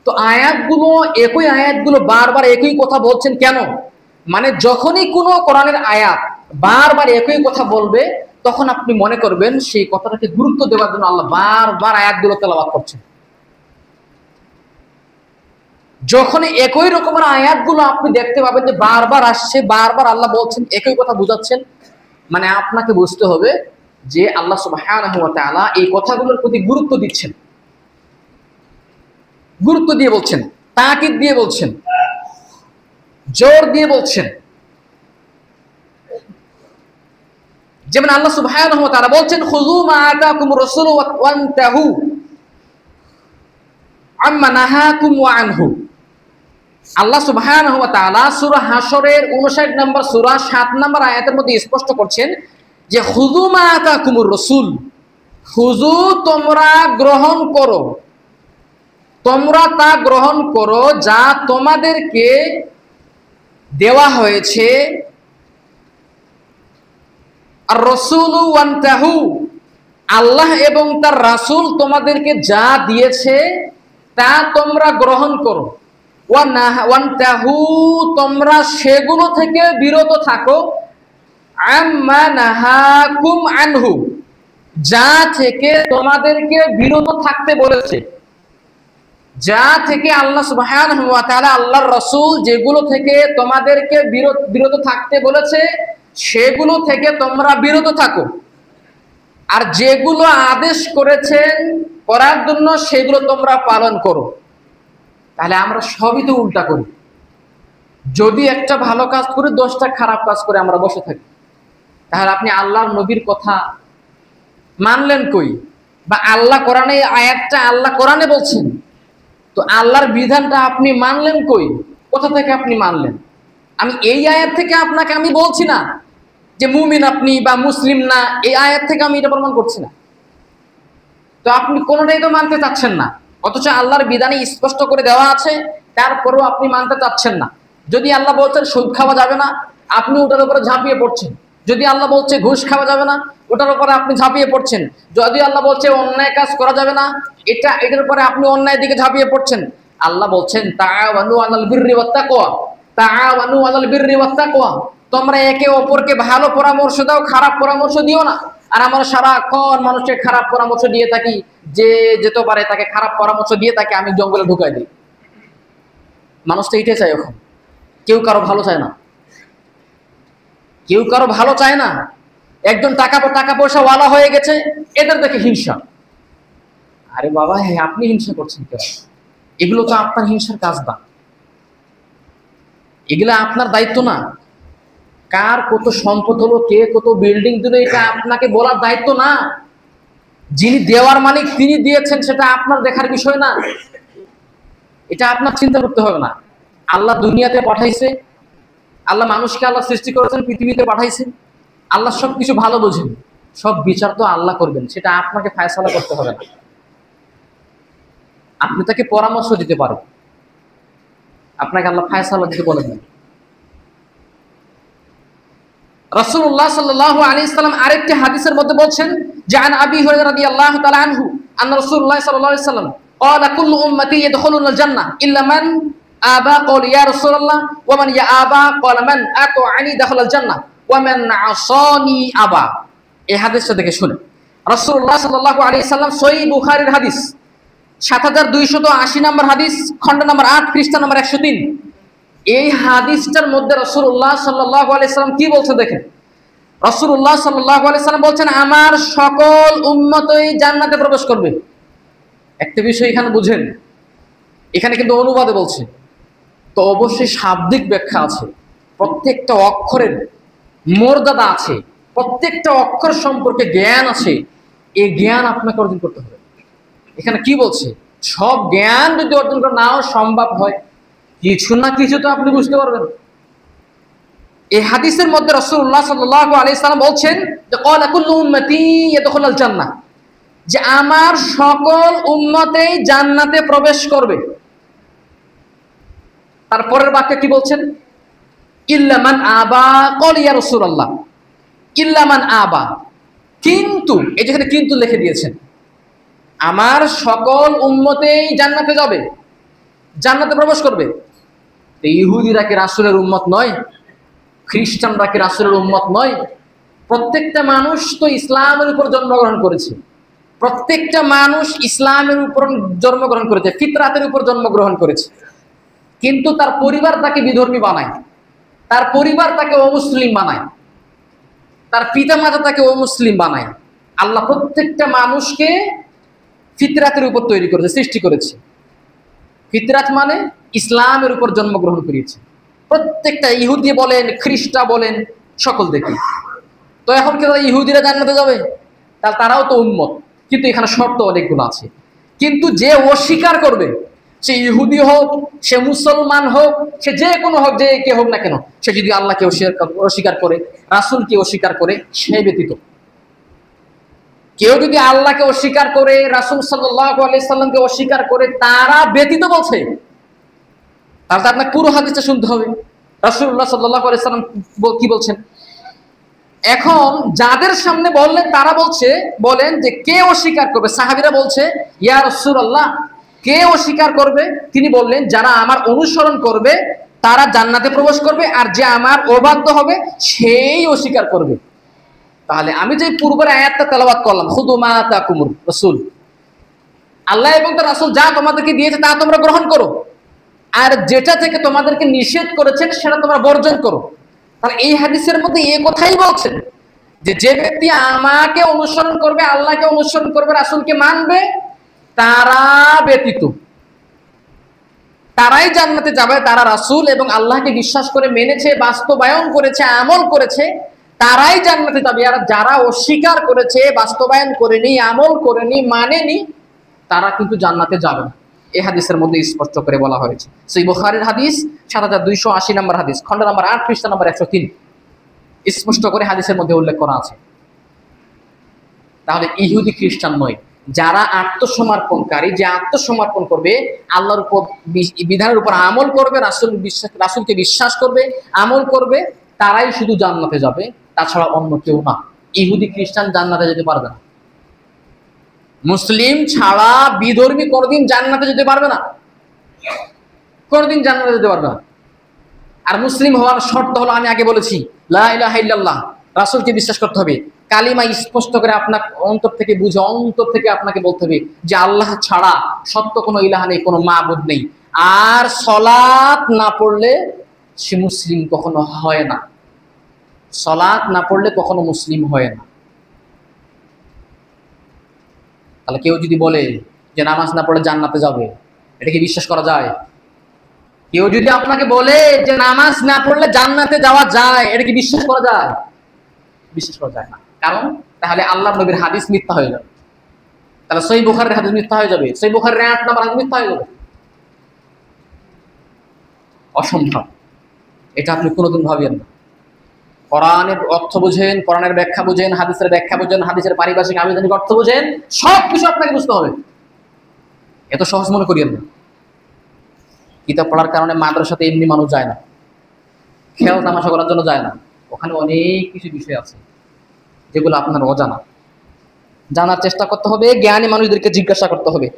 তো আয়াতগুলো একই, আয়াতগুলো বারবার একই কথা বলছেন কেন? মানে যখনই কোনো কোরআনের আয়াত বারবার একই কথা বলবে, তখন আপনি মনে করবেন সেই কথাটাকে গুরুত্ব দেওয়ার জন্য আল্লাহ বারবার আয়াতগুলো তেলাওয়াত করছেন। যখন একই রকমের আয়াতগুলো আপনি দেখতে পাবেন যে বারবার আসছে, বারবার আল্লাহ বলছেন, একই কথা বুঝাচ্ছেন, মানে আপনাকে বুঝতে হবে যে আল্লাহ সুবহানাহু ওয়া তাআলা এই কথাগুলোর প্রতি গুরুত্ব দিচ্ছেন, গুরুত্ব দিয়ে বলছেন, তাকিদ দিয়ে বলছেন, জোর দিয়ে বলছেন। যেমন আল্লাহ সুবহানাহু ওয়া তাআলা বলছেন, খুযু মা আতাকুমুর রাসূলু ওয়ান্তাহু আম্মা নাহাকুম আনহু। আল্লাহ সুবহানাহু ওয়া তাআলা সূরা হাশরের 59 নম্বর সূরা 7 নম্বর আয়াতের মধ্যে স্পষ্ট করছেন যে খুযু মা আতাকুমুর রাসূল, খুযু তোমরা গ্রহণ করো, তোমরা তা গ্রহণ করো যা তোমাদেরকে দেওয়া হয়েছে, আর রাসূলু ওয়ান্তাহু, আল্লাহ এবং তার রাসূল তোমাদেরকে যা দিয়েছে তা তোমরা গ্রহণ করো, ওয়ান্তাহু, তোমরা সেগুলো থেকে বিরত থাকো, আম্মা নাহাকুম আনহু, যা থেকে তোমাদেরকে বিরত থাকতে বলেছে, যা থেকে আল্লাহ সুবহানাহু ওয়া তাআলা আল্লাহর রাসূল যেগুলো থেকে তোমাদেরকে বিরত থাকতে বলেছে, সেগুলো থেকে তোমরা বিরত থাকো। আর যেগুলো আদেশ করেছেন করার জন্য, সেগুলো তোমরা পালন করো। তাহলে আমরা সবই তো উল্টা করি। যদি একটা ভালো কাজ করে 10টা খারাপ কাজ করে আমরা বসে থাকি, তাহলে আপনি আল্লাহর নবীর কথা মানলেন কই? বা আল্লাহ কোরআনে, আয়াতটা আল্লাহ কোরআনে বলছেন, তো আল্লাহর বিধানটা আপনি মানলেন কই? কোথা থেকে আপনি মানলেন? আমি এই আয়াত থেকে আপনাকে আমি বলছি না যে মুমিন আপনি বা মুসলিম না, এই আয়াত থেকে আমি এটা প্রমাণ করছি না। তো আপনি কোনোটাই তো মানতে চাচ্ছেন না, অথচ আল্লাহর বিধানে স্পষ্ট করে দেওয়া আছে, তারপরেও আপনি মানতে চাচ্ছেন না। যদি আল্লাহ বলছেন সুদ খাওয়া যাবে না, আপনি ওটার উপরে ঝাঁপিয়ে পড়ছেন। যদি আল্লাহ বলছে ঘুষ খাওয়া যাবে না, ওটার উপরে আপনি ঝাঁপিয়ে পড়ছেন। যদি আল্লাহ বলছে অন্যায় কাজ করা যাবে না, এটার উপরে আপনি অন্যায় দিকে ঝাঁপিয়ে পড়ছেন। আল্লাহ বলছেন তাআওয়ানু আলাল বিররি ওয়াত তাকওয়া, তাআওয়ানু আলাল বিররি ওয়াত তাকওয়া, তোমরা একে অপরকে ভালো পরামর্শ দাও, খারাপ পরামর্শ দিও না। আর আমরা সারাক্ষণ মানুষকে খারাপ পরামর্শ দিয়ে থাকি, যে যেতে পারে তাকে খারাপ পরামর্শ দিয়ে তাকে আমি জঙ্গলে ঢুকাই দিই। মানুষ তো এটাই চায়, এখন কেউ কারো ভালো চায় না, কেউ কারো ভালো চায় না। একজন টাকা পয়সা ওয়ালা হয়ে গেছে, এদের দেখে হিংসা। আরে বাবা, হ্যাঁ আপনি হিংসা করছেন কেন? এগুলো তো আপনার হিংসার কাজ না, এগুলো আপনার দায়িত্ব না। কার কত সম্পদ হলো, কে কত বিল্ডিং দিল, এটা আপনাকে বলার দায়িত্ব না। যিনি দেওয়ার মালিক তিনি দিয়েছেন, সেটা আপনার দেখার বিষয় না, এটা আপনার চিন্তা করতে হবে না। আল্লাহ দুনিয়াতে পাঠাইছে, আল্লাহ মানুষকে আল্লাহ সৃষ্টি করেছেন, পৃথিবীতে পাঠাইছেন, আল্লাহ সবকিছু ভালো বোঝেন, সব বিচার তো আল্লাহ করবেন, সেটা আপনাকে ফায়সালা করতে হবে না। আপনি তাকে পরামর্শ দিতে পারেন, আপনাকে আল্লাহ ফায়সালা দিতে বলেন না। রাসূলুল্লাহ সাল্লাল্লাহু আলাইহি সাল্লাম আরেকটি হাদিসের মধ্যে বলছেন যে আন আবি হুরায়রা রাদিয়াল্লাহু তাআলা আনহু আন্না রাসূলুল্লাহ সাল্লাল্লাহু আলাইহি সাল্লাম ক্বালা কুল্লু উম্মতি ইয়াদখুলুনাল জান্নাহ ইল্লা মান আবা ক্বাল ইয়া রাসূলুল্লাহ ওয়া মান ইয়া আবা ক্বালা মান আতাআনি দাখালাল জান্নাহ ওয়া মান আসানি আবা। এই হাদিসটা দেখে শুনেন, রাসূলুল্লাহ সাল্লাল্লাহু আলাইহি সাল্লাম, সহিহ বুখারীর হাদিস 7280 নম্বর হাদিস, খণ্ড নম্বর 8, পৃষ্ঠা নম্বর 103। এই হাদিসটার মধ্যে রাসূলুল্লাহ সাল্লাল্লাহু আলাইহি সাল্লাম কি বলছে দেখেন। রাসূলুল্লাহ সাল্লাল্লাহু আলাইহি সাল্লাম বলছেন, আমার সকল উম্মতই জান্নাতে প্রবেশ করবে। একটা বিষয় এখানে বুঝেন, এখানে কিন্তু অনুবাদে বলছে, তো অবশ্যই শাব্দিক ব্যাখ্যা আছে, প্রত্যেকটা অক্ষরের মর্যাদা আছে, প্রত্যেকটা অক্ষর সম্পর্কে জ্ঞান আছে। এই জ্ঞান আপনাকে অর্জন করতে হবে। এখানে কি বলছে, সব জ্ঞান যদি অর্জন করা নাও সম্ভব হয়, কিছু না কিছু তো আপনি বুঝতে পারবেন। এই হাদিসের মধ্যে রাসূলুল্লাহ সাল্লাল্লাহু আলাইহি সাল্লাম বলছেন যে ক্বালা কুল্লু উম্মতি ইয়াদখুলুল জান্নাহ, যে আমার সকল উম্মতেই জান্নাতে প্রবেশ করবে। তারপরের বাক্যে কি বলছেন, ইল্লা মান আবা, ক্বাল ইয়া রাসূলুল্লাহ ইল্লা মান আবা, কিন্তু এই যেখানে কিন্তু লিখে দিয়েছেন, আমার সকল উম্মতেই জান্নাতে যাবে, জান্নাতে প্রবেশ করবে। তো ইহুদিরা কি রাসূলের উম্মত নয়? খ্রিস্টানরা কি রাসূলের উম্মত নয়? প্রত্যেকটা মানুষ তো ইসলামের উপর জন্মগ্রহণ করেছে, প্রত্যেকটা মানুষ ইসলামের উপর জন্মগ্রহণ করেছে, ফিতরাতের উপর জন্মগ্রহণ করেছে, কিন্তু তার পরিবার তাকে বিধর্মী বানায়, তার পরিবার তাকে অমুসলিম বানায়, তার পিতামাতা তাকে অমুসলিম বানায়। আল্লাহ প্রত্যেকটা মানুষকে ফিতরাতের উপর তৈরি করেছে, সৃষ্টি করেছে। ফিতরাত মানে ইসলামের উপর জন্মগ্রহণ করিয়েছে প্রত্যেকটা, ইহুদি বলেন, খ্রিস্টা বলেন, সকল দেখি। তো এখন কি তারা ইহুদিরা জান্নাতে যাবে? তাহলে তারাও তো উম্মত, কিন্তু এখানে শর্ত অনেকগুলো আছে। কিন্তু যে অস্বীকার করবে, সে ইহুদি হোক, সে মুসলমান হোক, সে যে কোনো হোক, যে কে হোক না কেন, সে যদি আল্লাহকে অস্বীকার করে, রাসূলকে অস্বীকার করে, সে ব্যতীত। কেউ যদি আল্লাহকে অস্বীকার করে, রাসূল সাল্লাল্লাহু আলাইহি সাল্লামকে অস্বীকার করে, তারা ব্যতীত বলছে, তাহলে তো আপনাকে পুরো হাদিসটা শুনতে হবে। রাসূলুল্লাহ সাল্লাল্লাহু আলাইহি সাল্লাম কি বলছেন? এখন যাদের সামনে বললেন তারা বলেন যে কে অস্বীকার করবে? সাহাবীরা বলছে, ইয়া রাসূলুল্লাহ, কে অস্বীকার করবে? তিনি বললেন, যারা আমার অনুসরণ করবে তারা জান্নাতে প্রবেশ করবে, আর যে আমার অবাধ্য হবে সেই অস্বীকার করবে। তাহলে আমি যে পূর্বের আয়াতটা তেলাওয়াত করলাম, খুযু মা আতাকুমুর রাসূল, আল্লাহ এবং তার রাসূল যা তোমাদেরকে দিয়েছে তা তোমরা গ্রহণ করো, আর যেটা থেকে তোমাদেরকে নিষেধ করেছেন সেটা তোমরা বর্জন করো। তাহলে এই হাদিসের মধ্যে এই কথাই বলছেন যে যে ব্যক্তি আমাকে অনুসরণ করবে, আল্লাহকে অনুসরণ করবে, রাসূলকে মানবে, তারা ব্যতীত, তারাই জান্নাতে যাবে। তারা রাসূল এবং আল্লাহকে বিশ্বাস করে মেনেছে, বাস্তবায়ন করেছে, আমল করেছে, তারাই জান্নাতে যাবে। আর যারা অস্বীকার করেছে, বাস্তবায়ন করেনি, আমল করেনি, মানেনি, তারা কিন্তু জান্নাতে যাবে না। এই হাদিসের মধ্যে স্পষ্ট করে বলা হয়েছে। সহিহ বুখারীর হাদিস ৭২৮০ নম্বর হাদিস, খণ্ড নম্বর ৮, পৃষ্ঠা নম্বর ১০৩, স্পষ্ট করে হাদিসের মধ্যে উল্লেখ করা আছে। তাহলে ইহুদি খ্রিস্টান নয়, যারা আত্মসমর্পণকারী, যে আত্মসমর্পণ করবে, আল্লাহর উপর বিধানের উপর আমল করবে, রাসূলকে বিশ্বাস করবে, আমল করবে, তারাই শুধু জান্নাতে যাবে, তাছাড়া অন্য কেউ না। ইহুদি খ্রিস্টান জান্নাতে যেতে পারবে না। মুসলিম ছাড়া বিধর্মী কোনদিন জান্নাতে যেতে পারবে না, কোনদিন জান্নাতে যেতে পারবে না। আর মুসলিম হওয়ার শর্ত হলো, আমি আগে বলেছি, লা ইলাহা ইল্লাল্লাহ, রাসূলকে বিশ্বাস করতে হবে, কালিমা স্পষ্ট করে আপনার অন্তর থেকে বুঝে, অন্তর থেকে আপনাকে বলতে হবে যে আল্লাহ ছাড়া সত্য কোনো ইলাহ নেই, কোনো মাবুদ নেই। আর সালাত না পড়লে সে মুসলিম কখনো হয় না, সালাত না পড়লে কখনো মুসলিম হয় না। তাহলে কেউ যদি বলে যে নামাজ না পড়লে জান্নাতে যাবে, এটা কি বিশ্বাস করা যায়? কেউ যদি আপনাকে বলে যে নামাজ না পড়লে জান্নাতে যাওয়া যায়, এটা কি বিশ্বাস করা যায়? বিশ্বাস করা যায় না। কারণ তাহলে আল্লাহর নবীর হাদিস মিথ্যা হয়ে যাবে, তাহলে সহিহ বুখারীর হাদিস মিথ্যা হয়ে যাবে, সহিহ বুখারীর ৮ নম্বর হাদিস মিথ্যা হয়ে যাবে। অসম্ভব, এটা আপনি কোনোদিন ভাবেন না। কোরআনের অর্থ বুঝেন, কোরআনের ব্যাখ্যা বুঝেন, হাদিসের ব্যাখ্যা বুঝেন, হাদিসের পারিভাষিক আবিধানিক অর্থ বুঝেন, সব কিছু আপনাকে বুঝতে হবে। এত সহজ মনে করিয়েন না। কিতাব পড়ার কারণে মাদ্রাসাতে এমনি মানুষ যায় না, খেয়াল তামাশা করার জন্য যায় না। ওখানে অনেক কিছু বিষয় আছে যেগুলো আপনার অজানা, জানার চেষ্টা করতে হবে, জ্ঞানী মানুষদেরকে জিজ্ঞাসা করতে হবে।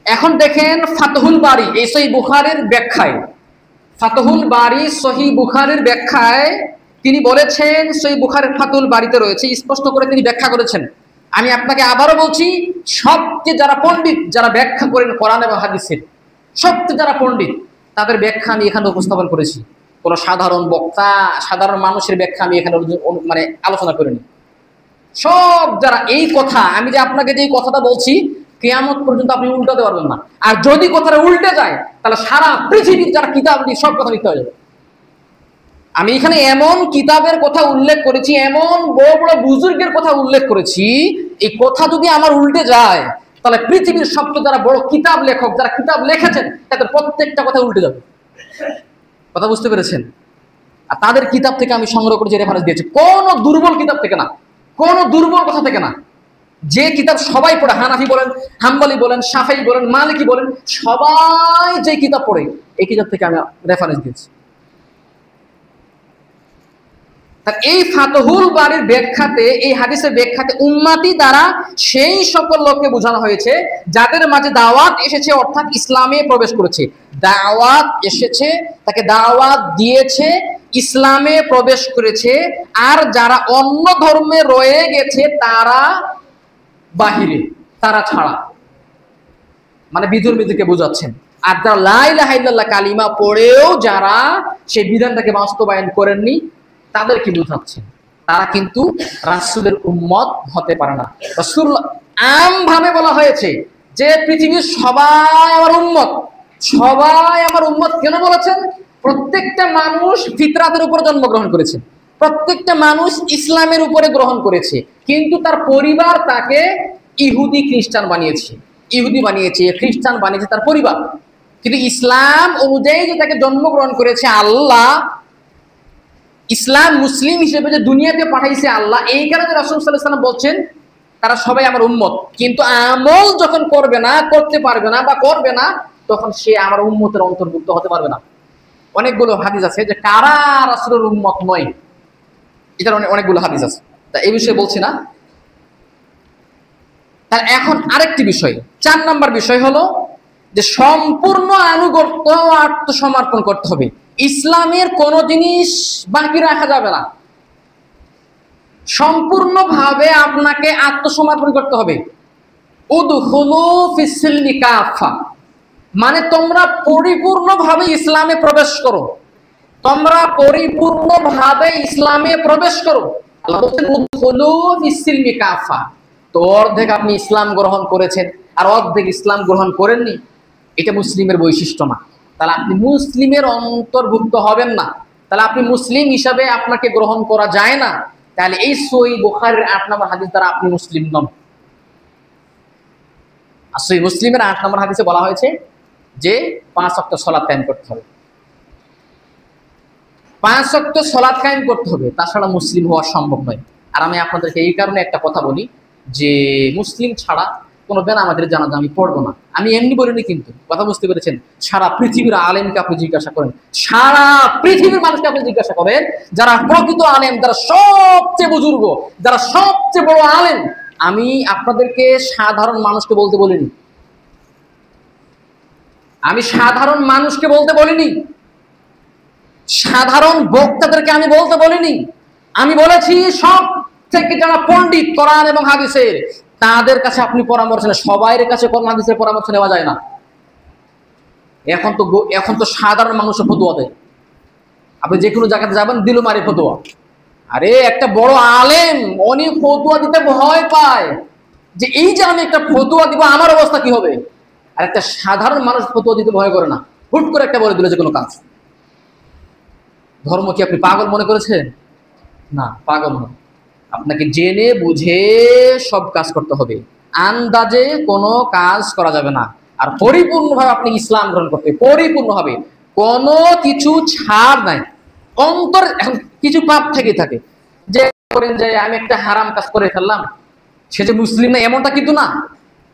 এখন দেখেন ফাতহুল বারী, এই সহিহ বুখারীর ব্যাখ্যায়, ফাতহুল বারী সহিহ বুখারীর ব্যাখ্যায় তিনি বলেছেন, সহিহ বুখারীর ফাতহুল বারীতে রয়েছে, স্পষ্ট করে তিনি ব্যাখ্যা করেছেন। আমি আপনাকে আবারও বলছি, সবচেয়ে যারা পণ্ডিত, যারা ব্যাখ্যা করেন কোরআন এবং হাদিসের, সবচেয়ে যারা পণ্ডিত, তাদের ব্যাখ্যা আমি এখানে উপস্থাপন করেছি। কোনো সাধারণ বক্তা, সাধারণ মানুষের ব্যাখ্যা আমি এখানে আলোচনা করিনি। সব যারা এই কথা, আমি যে আপনাকে যে কথাটা বলছি, কিয়ামত পর্যন্ত আপনি উল্টাতে পারবেন না। আর যদি কথাটা উল্টে যায় তাহলে সারা পৃথিবীর যারা কিতাব নিয়ে সব কথা মিথ্যা হয়ে যাবে। আমি এখানে এমন কিতাবের কথা উল্লেখ করেছি, এমন বড় বড় বুজুর্গের কথা উল্লেখ করেছি, এই কথা যদি আমার উল্টে যায় তাহলে পৃথিবীর সবচেয়ে যারা বড় কিতাব লেখক, যারা কিতাব লিখেছেন, তাদের প্রত্যেকটা কথা উল্টে যাবে। কথা বুঝতে পেরেছেন? আর তাদের কিতাব থেকে আমি সংগ্রহ করেছি, রেফারেন্স দিয়েছি, কোন দুর্বল কিতাব থেকে না, কোন দুর্বল কথা থেকে না। যে কিতাব সবাই পড়ে, হানাফি বলেন, হাম্বলি বলেন, শাফেঈ বলেন, মালিকি বলেন, সবাই যে কিতাব পড়ে এই কিতাব থেকে আমি রেফারেন্স দিয়েছি। এই ফাতহুল বারীর ব্যাখ্যাতে, এই হাদিসের ব্যাখ্যাতে উম্মতি দ্বারা সেই সকল লোককে বোঝানো হয়েছে যাদের মাঝে দাওয়াত এসেছে, অর্থাৎ ইসলামে প্রবেশ করেছে, দাওয়াত এসেছে, তাকে দাওয়াত দিয়েছে, ইসলামে প্রবেশ করেছে। আর যারা অন্য ধর্মে রয়ে গেছে তারা বাহিরে, তারা ছাড়া, মানে বিধর্মীদেরকে বোঝাচ্ছেন। আর যারা লা ইলাহা ইল্লাল্লাহ কালিমা পড়েও যারা সেই বিধানটাকে বাস্তবায়ন করেননি তাদেরকে বোঝাচ্ছেন, তারা কিন্তু রাসূলের উম্মত হতে পারে না। রাসূল আমভাবে বলা হয়েছে যে পৃথিবীর সবাই আমার উম্মত, সবাই আমার উম্মত। কেন বলেছেন? প্রত্যেকটা মানুষ ফিতরাতের উপর জন্মগ্রহণ করেছে, প্রত্যেকটা মানুষ ইসলামের উপরে গ্রহণ করেছে, কিন্তু তার পরিবার তাকে ইহুদি খ্রিস্টান বানিয়েছে, ইহুদি বানিয়েছে, খ্রিস্টান বানিয়েছে তার পরিবার। কিন্তু ইসলাম অনুযায়ী যে তাকে জন্মগ্রহণ করেছে আল্লাহ, ইসলাম মুসলিম হিসেবে যে দুনিয়াতে পাঠাইছে আল্লাহ, এই কারণে রাসূল সাল্লাল্লাহু আলাইহি ওয়াসাল্লাম বলছেন তারা সবাই আমার উম্মত। কিন্তু আমল যখন করবে না, করতে পারবে না বা করবে না, তখন সে আমার উম্মতের অন্তর্ভুক্ত হতে পারবে না। অনেকগুলো হাদিস আছে যে কারা রাসূলের উম্মত নয়, এটার অনেকগুলো হাদিস আছে, তা এই বিষয়ে বলছি না। তার এখন আরেকটি বিষয়, 4 নম্বর বিষয় হলো যে সম্পূর্ণ আনুগত্য আত্মসমর্পণ করতে হবে। ইসলামের কোন জিনিস বাকি রাখা যাবে না, সম্পূর্ণভাবে আপনাকে আত্মসমর্পণ করতে হবে। উদখুলু ফিস সিলমি কাফা, মানে তোমরা পরিপূর্ণভাবে ইসলামে প্রবেশ করো, তোমরা পরিপূর্ণভাবে ইসলামে প্রবেশ করো। আল্লাহ বলেন উদখুলু ফিস সিলমি কাফা। তো অর্ধেক আপনি ইসলাম গ্রহণ করেছেন আর অর্ধেক ইসলাম গ্রহণ করেননি, এটা মুসলিমের বৈশিষ্ট্য না। তাহলে আপনি মুসলিমের অন্তর্ভুক্ত হবেন না, তাহলে আপনি মুসলিম হিসাবে আপনাকে গ্রহণ করা যায় না। তাহলে এই সহিহ বুখারীর 8 নম্বর হাদিস দ্বারা আপনি মুসলিম নন। আর সহিহ মুসলিমের 8 নম্বর হাদিসে বলা হয়েছে যে 5 ওয়াক্ত সালাত কায়েম করতে হবে, 5 ওয়াক্ত সালাত কায়েম করতে হবে, তাছাড়া মুসলিম হওয়া সম্ভব নয়। আর আমি আপনাদেরকে এই কারণে একটা কথা বলি যে মুসলিম ছাড়া কোনো আমাদের জানাজা আমি পড়বো না, আমি এমনি বলিনি, কিন্তু কথা বুঝতে পেরেছেন। সারা পৃথিবীর আলেমকে আপনি জিজ্ঞাসা করেন, সারা পৃথিবীর মানুষকে আপনি জিজ্ঞাসা করেন, যারা প্রকৃত আলেম, যারা সবচেয়ে বুজুর্গ, যারা সবচেয়ে বড় আলেম, আমি আপনাদেরকে সাধারণ মানুষকে বলতে বলিনি, আমি সাধারণ মানুষকে বলতে বলিনি, সাধারণ বক্তাদেরকে আমি বলতে বলিনি। আমি বলেছি সব থেকে যারা পণ্ডিত কোরআন এবং হাদিসের, তাদের কাছে আপনি পরামর্শ নেন। সবাইয়ের কাছে কোরআন হাদিসের পরামর্শ নেওয়া যায় না। এখন তো সাধারণ মানুষের ফতোয়া দেয়, আপনি যে কোনো জায়গাতে যাবেন দিল মারি ফতোয়া। আরে একটা বড় আলেম উনি ফতোয়া দিতে ভয় পায় যে এই যে আমি একটা ফতোয়া দিব আমার অবস্থা কি হবে। আর একটা সাধারণ মানুষ ফতোয়া দিতে ভয় করে না, হুট করে একটা বলে দিল যে কোনো কাজ। ধর্ম কি আপনি পাগল মনে করেছেন? না, পাগল নয়। আপনাকে জেনে বুঝে সব কাজ করতে হবে, আন্দাজে কোনো কাজ করা যাবে না। আর পরিপূর্ণভাবে আপনি ইসলাম গ্রহণ করতে হবে, পরিপূর্ণভাবে, কোনো কিছু ছাড় নাই। অন্তর এখন কিছু পাপ থেকে থাকে, যে করেন যে আমি একটা হারাম কাজ করে ফেললাম, সে যে মুসলিম না এমনটা কিন্তু না।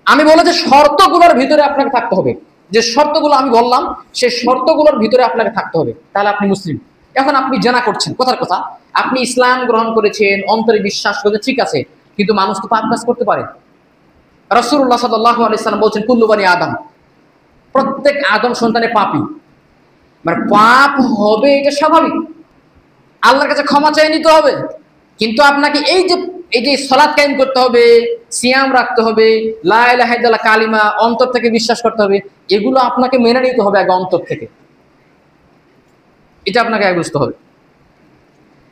আমি বলেছি শর্তগুলোর ভিতরে আপনাকে থাকতে হবে, যে শর্তগুলো আমি বললাম সেই শর্তগুলোর ভিতরে আপনাকে থাকতে হবে, তাহলে আপনি মুসলিম। এখন আপনি জানা করছেন, কথার কথা, আপনি ইসলাম গ্রহণ করেছেন, অন্তরে বিশ্বাস করেছেন, ঠিক আছে, কিন্তু মানুষ তো পাপ কাজ করতে পারে। রাসূলুল্লাহ সাল্লাল্লাহু আলাইহি সাল্লাম বলছেন কুল্লু বানি আদম, প্রত্যেক আদম সন্তানে পাপী, মানে পাপ হবে, এটা স্বাভাবিক, আল্লাহর কাছে ক্ষমা চেয়ে নিতে হবে। কিন্তু আপনাকে এই যে সালাত কায়েম করতে হবে, সিয়াম রাখতে হবে, লা ইলাহা ইল্লাল্লাহ কালিমা অন্তর থেকে বিশ্বাস করতে হবে, এগুলো আপনাকে মেনে নিতে হবে আগে অন্তর থেকে, এটা আপনাকে আগে বুঝতে হবে।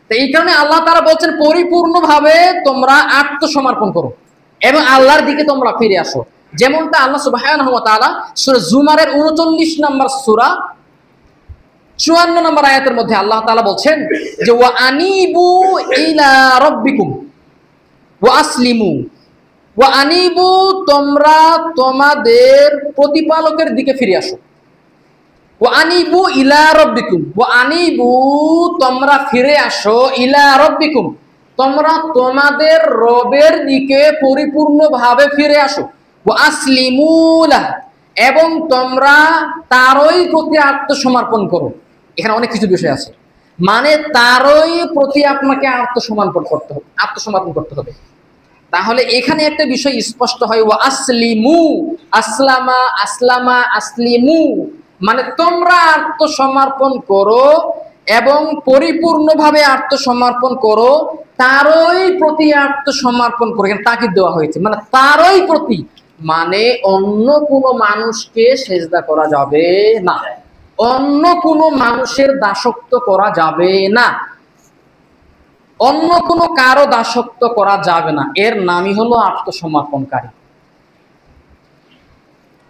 তো এই কারণে আল্লাহ তাআলা বলছেন পরিপূর্ণভাবে তোমরা আত্মসমর্পণ করো এবং আল্লাহর দিকে তোমরা ফিরে আসো। যেমনটা আল্লাহ সুবহানাহু ওয়া তাআলা সূরা জুমারের 39 নম্বর সূরা 54 নম্বর আয়াতের মধ্যে আল্লাহ তাআলা বলছেন যে ওয়া আনিবু ইলা রাব্বিকুম ওয়া আসলিমু, ওয়া আনিবু তোমরা তোমাদের প্রতিপালকের দিকে ফিরে আসো, ওয়া আনিবু ইলা রাব্বিকুম, ওয়া আনিবু তোমরা ফিরে আসো, ইলা রাব্বিকুম তোমরা তোমাদের রবের দিকে পরিপূর্ণভাবে ফিরে আসো, ওয়া আসলিমু লাহু এবং তোমরা তারই প্রতি আত্মসমর্পণ করো। এখানে অনেক কিছু বিষয় আছে, মানে তারই প্রতি আপনাকে আত্মসমর্পণ করতে হবে। তাহলে এখানে একটা বিষয় স্পষ্ট হয়, ওয়া আসলিমু, আসলামা আসলামা আসলিমু মানে তোমরা আত্মসমর্পণ করো এবং পরিপূর্ণভাবে আত্মসমর্পণ করো, তারই প্রতি আত্মসমর্পণ করো। এখানে তাকিদ দেওয়া হয়েছে, মানে তারই প্রতি, মানে অন্য কোনো মানুষকে সেজদা করা যাবে না, অন্য কোনো মানুষের দাসত্ব করা যাবে না, অন্য কোনো কারো দাসত্ব করা যাবে না। এর নামই হলো আত্মসমর্পণকারী।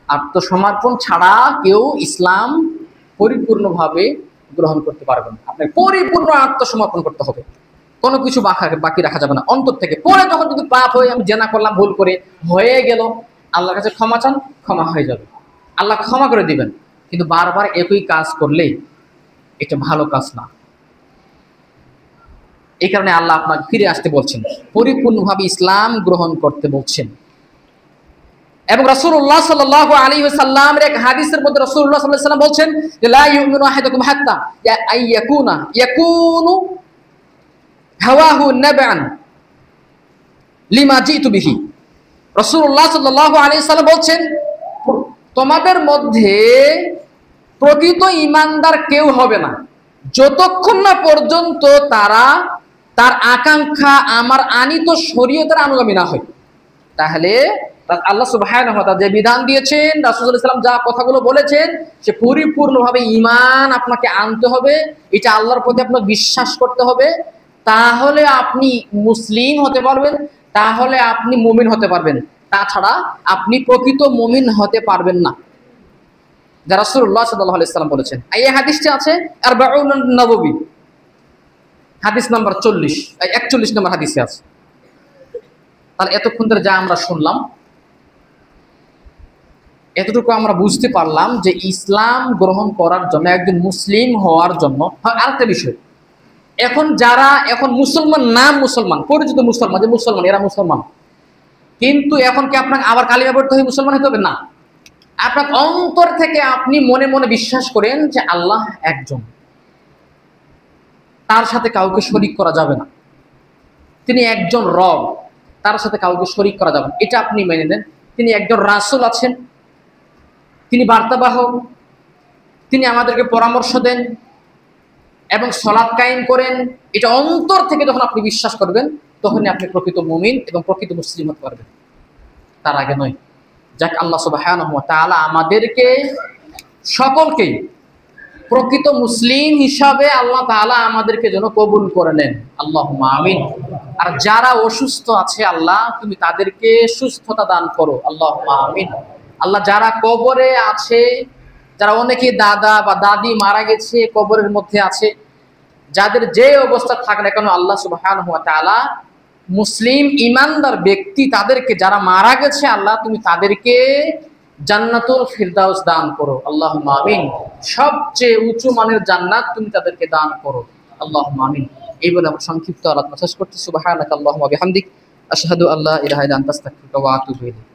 আত্মসমর্পণ ছাড়া কেউ ইসলাম পরিপূর্ণভাবে গ্রহণ করতে পারবে না। আপনাকে পরিপূর্ণ আত্মসমর্পণ করতে হবে, কোনো কিছু বাকি রাখা যাবে না অন্তর থেকে। পরে যখন যদি পাপ হয়ে আমি জেনা করলাম, ভুল করে হয়ে গেল, আল্লাহর কাছে ক্ষমা চান, ক্ষমা হয়ে যাবে, আল্লাহ ক্ষমা করে দিবেন। কিন্তু বারবার একই কাজ করলে এটা ভালো কাজ না। এই কারণে আল্লাহ আপনাকে ফিরে আসতে বলছেন, পরিপূর্ণভাবে ইসলাম গ্রহণ করতে বলছেন। এবং রাসূলুল্লাহ সাল্লাল্লাহু আলাইহি ওয়াসাল্লামের এক হাদিসের মধ্যে রাসূলুল্লাহ সাল্লাল্লাহু আলাইহি ওয়াসাল্লাম বলছেন যে লা ইউমিনু আহাদুকুম হাত্তা ইয়াকুনু হাওয়াহু নাবআন লিমা জিতু বিহি। রাসূলুল্লাহ সাল্লাল্লাহু আলাইহি ওয়াসাল্লাম বলছেন, তোমাদের মধ্যে প্রকৃত ঈমানদার কেউ হবে না যতক্ষণ না পর্যন্ত তার আকাঙ্ক্ষা আমার আনিত শরীয়তের অনুগামী না হয়। তাহলে আল্লাহ সুবহানাহু ওয়া তাআলা যে বিধান দিয়েছেন, রাসূল সাল্লাল্লাহু আলাইহি ওয়াসাল্লাম যা কথাগুলো বলেছেন, সে পরিপূর্ণভাবে ঈমান আপনাকে আনতে হবে, এটা আল্লাহর প্রতি আপনাকে বিশ্বাস করতে হবে। তাহলে আপনি মুসলিম হতে পারবেন, তাহলে আপনি মুমিন হতে পারবেন। তাছাড়া আপনি প্রকৃত মুমিন হতে পারবেন না, যা রাসূলুল্লাহ সাল্লাল্লাহু আলাইহি ওয়াসাল্লাম বলেছেন। এই হাদিসটি আছে আরবাউন নববী, হাদিস নাম্বার 41 নম্বর হাদিসে আছে। তাহলে এতক্ষণ ধরে যা আমরা শুনলাম, এতটুকু আমরা বুঝতে পারলাম যে ইসলাম গ্রহণ করার জন্য, একজন মুসলিম হওয়ার জন্য। আরেকটা বিষয়, এখন মুসলমান নাম মুসলমান, পরিচিত মুসলমান, যে মুসলমান এরা মুসলমান, কিন্তু এখন কি আপনাকে আবার কালিমা পড়তে হবে, মুসলমান হতে হবে? না, আপনার অন্তর থেকে আপনি মনে মনে বিশ্বাস করেন যে আল্লাহ একজন, তার সাথে কাউকে শরীক করা যাবে না, তিনি একজন রব, তার সাথে কাউকে শরীক করা যাবে না, এটা আপনি মেনে নেন। তিনি একজন রাসূল আছেন, তিনি বার্তাবাহক, তিনি আমাদেরকে পরামর্শ দেন এবং সালাত কায়েম করেন। এটা অন্তর থেকে যখন আপনি বিশ্বাস করবেন, তখনই আপনি প্রকৃত মুমিন এবং প্রকৃত মুসলিম হতে পারবেন, তার আগে নয়। যাক, আল্লাহ সুবহানাহু ওয়া তাআলা আমাদেরকে সকলকেই প্রকৃত মুসলিম হিসাবে আল্লাহ তাআলা আমাদেরকে যেন কবুল করে নেন, আল্লাহুম্মা আমিন। আর যারা অসুস্থ আছে, আল্লাহ তুমি তাদেরকে সুস্থতা দান করো, আল্লাহুম্মা আমিন। আল্লাহ যারা কবরে আছে, যারা অনেকে দাদা বা দাদি মারা গেছে, কবরের মধ্যে আছে, যাদের যে অবস্থা থাক না কেন, আল্লাহ সুবহানাহু ওয়া তাআলা মুসলিম ঈমানদার ব্যক্তি তাদেরকে, যারা মারা গেছে, আল্লাহ তুমি তাদেরকে জান্নাতুল ফিরদাউস দান করো, আল্লাহুম্মা আমিন। সবচেয়ে উঁচু মানের জান্নাত তুমি তাদেরকে দান করো, আল্লাহুম্মা আমিন। এই বলে আমরা সংক্ষিপ্ত আলোচনা শেষ করছি। সুবহানাকাল্লাহুম্মা ওয়া বিহামদিক, আশহাদু আল্লা ইলাহা ইল্লা আনতা, আস্তাগফিরুকা ওয়া আতুবু ইলাইক।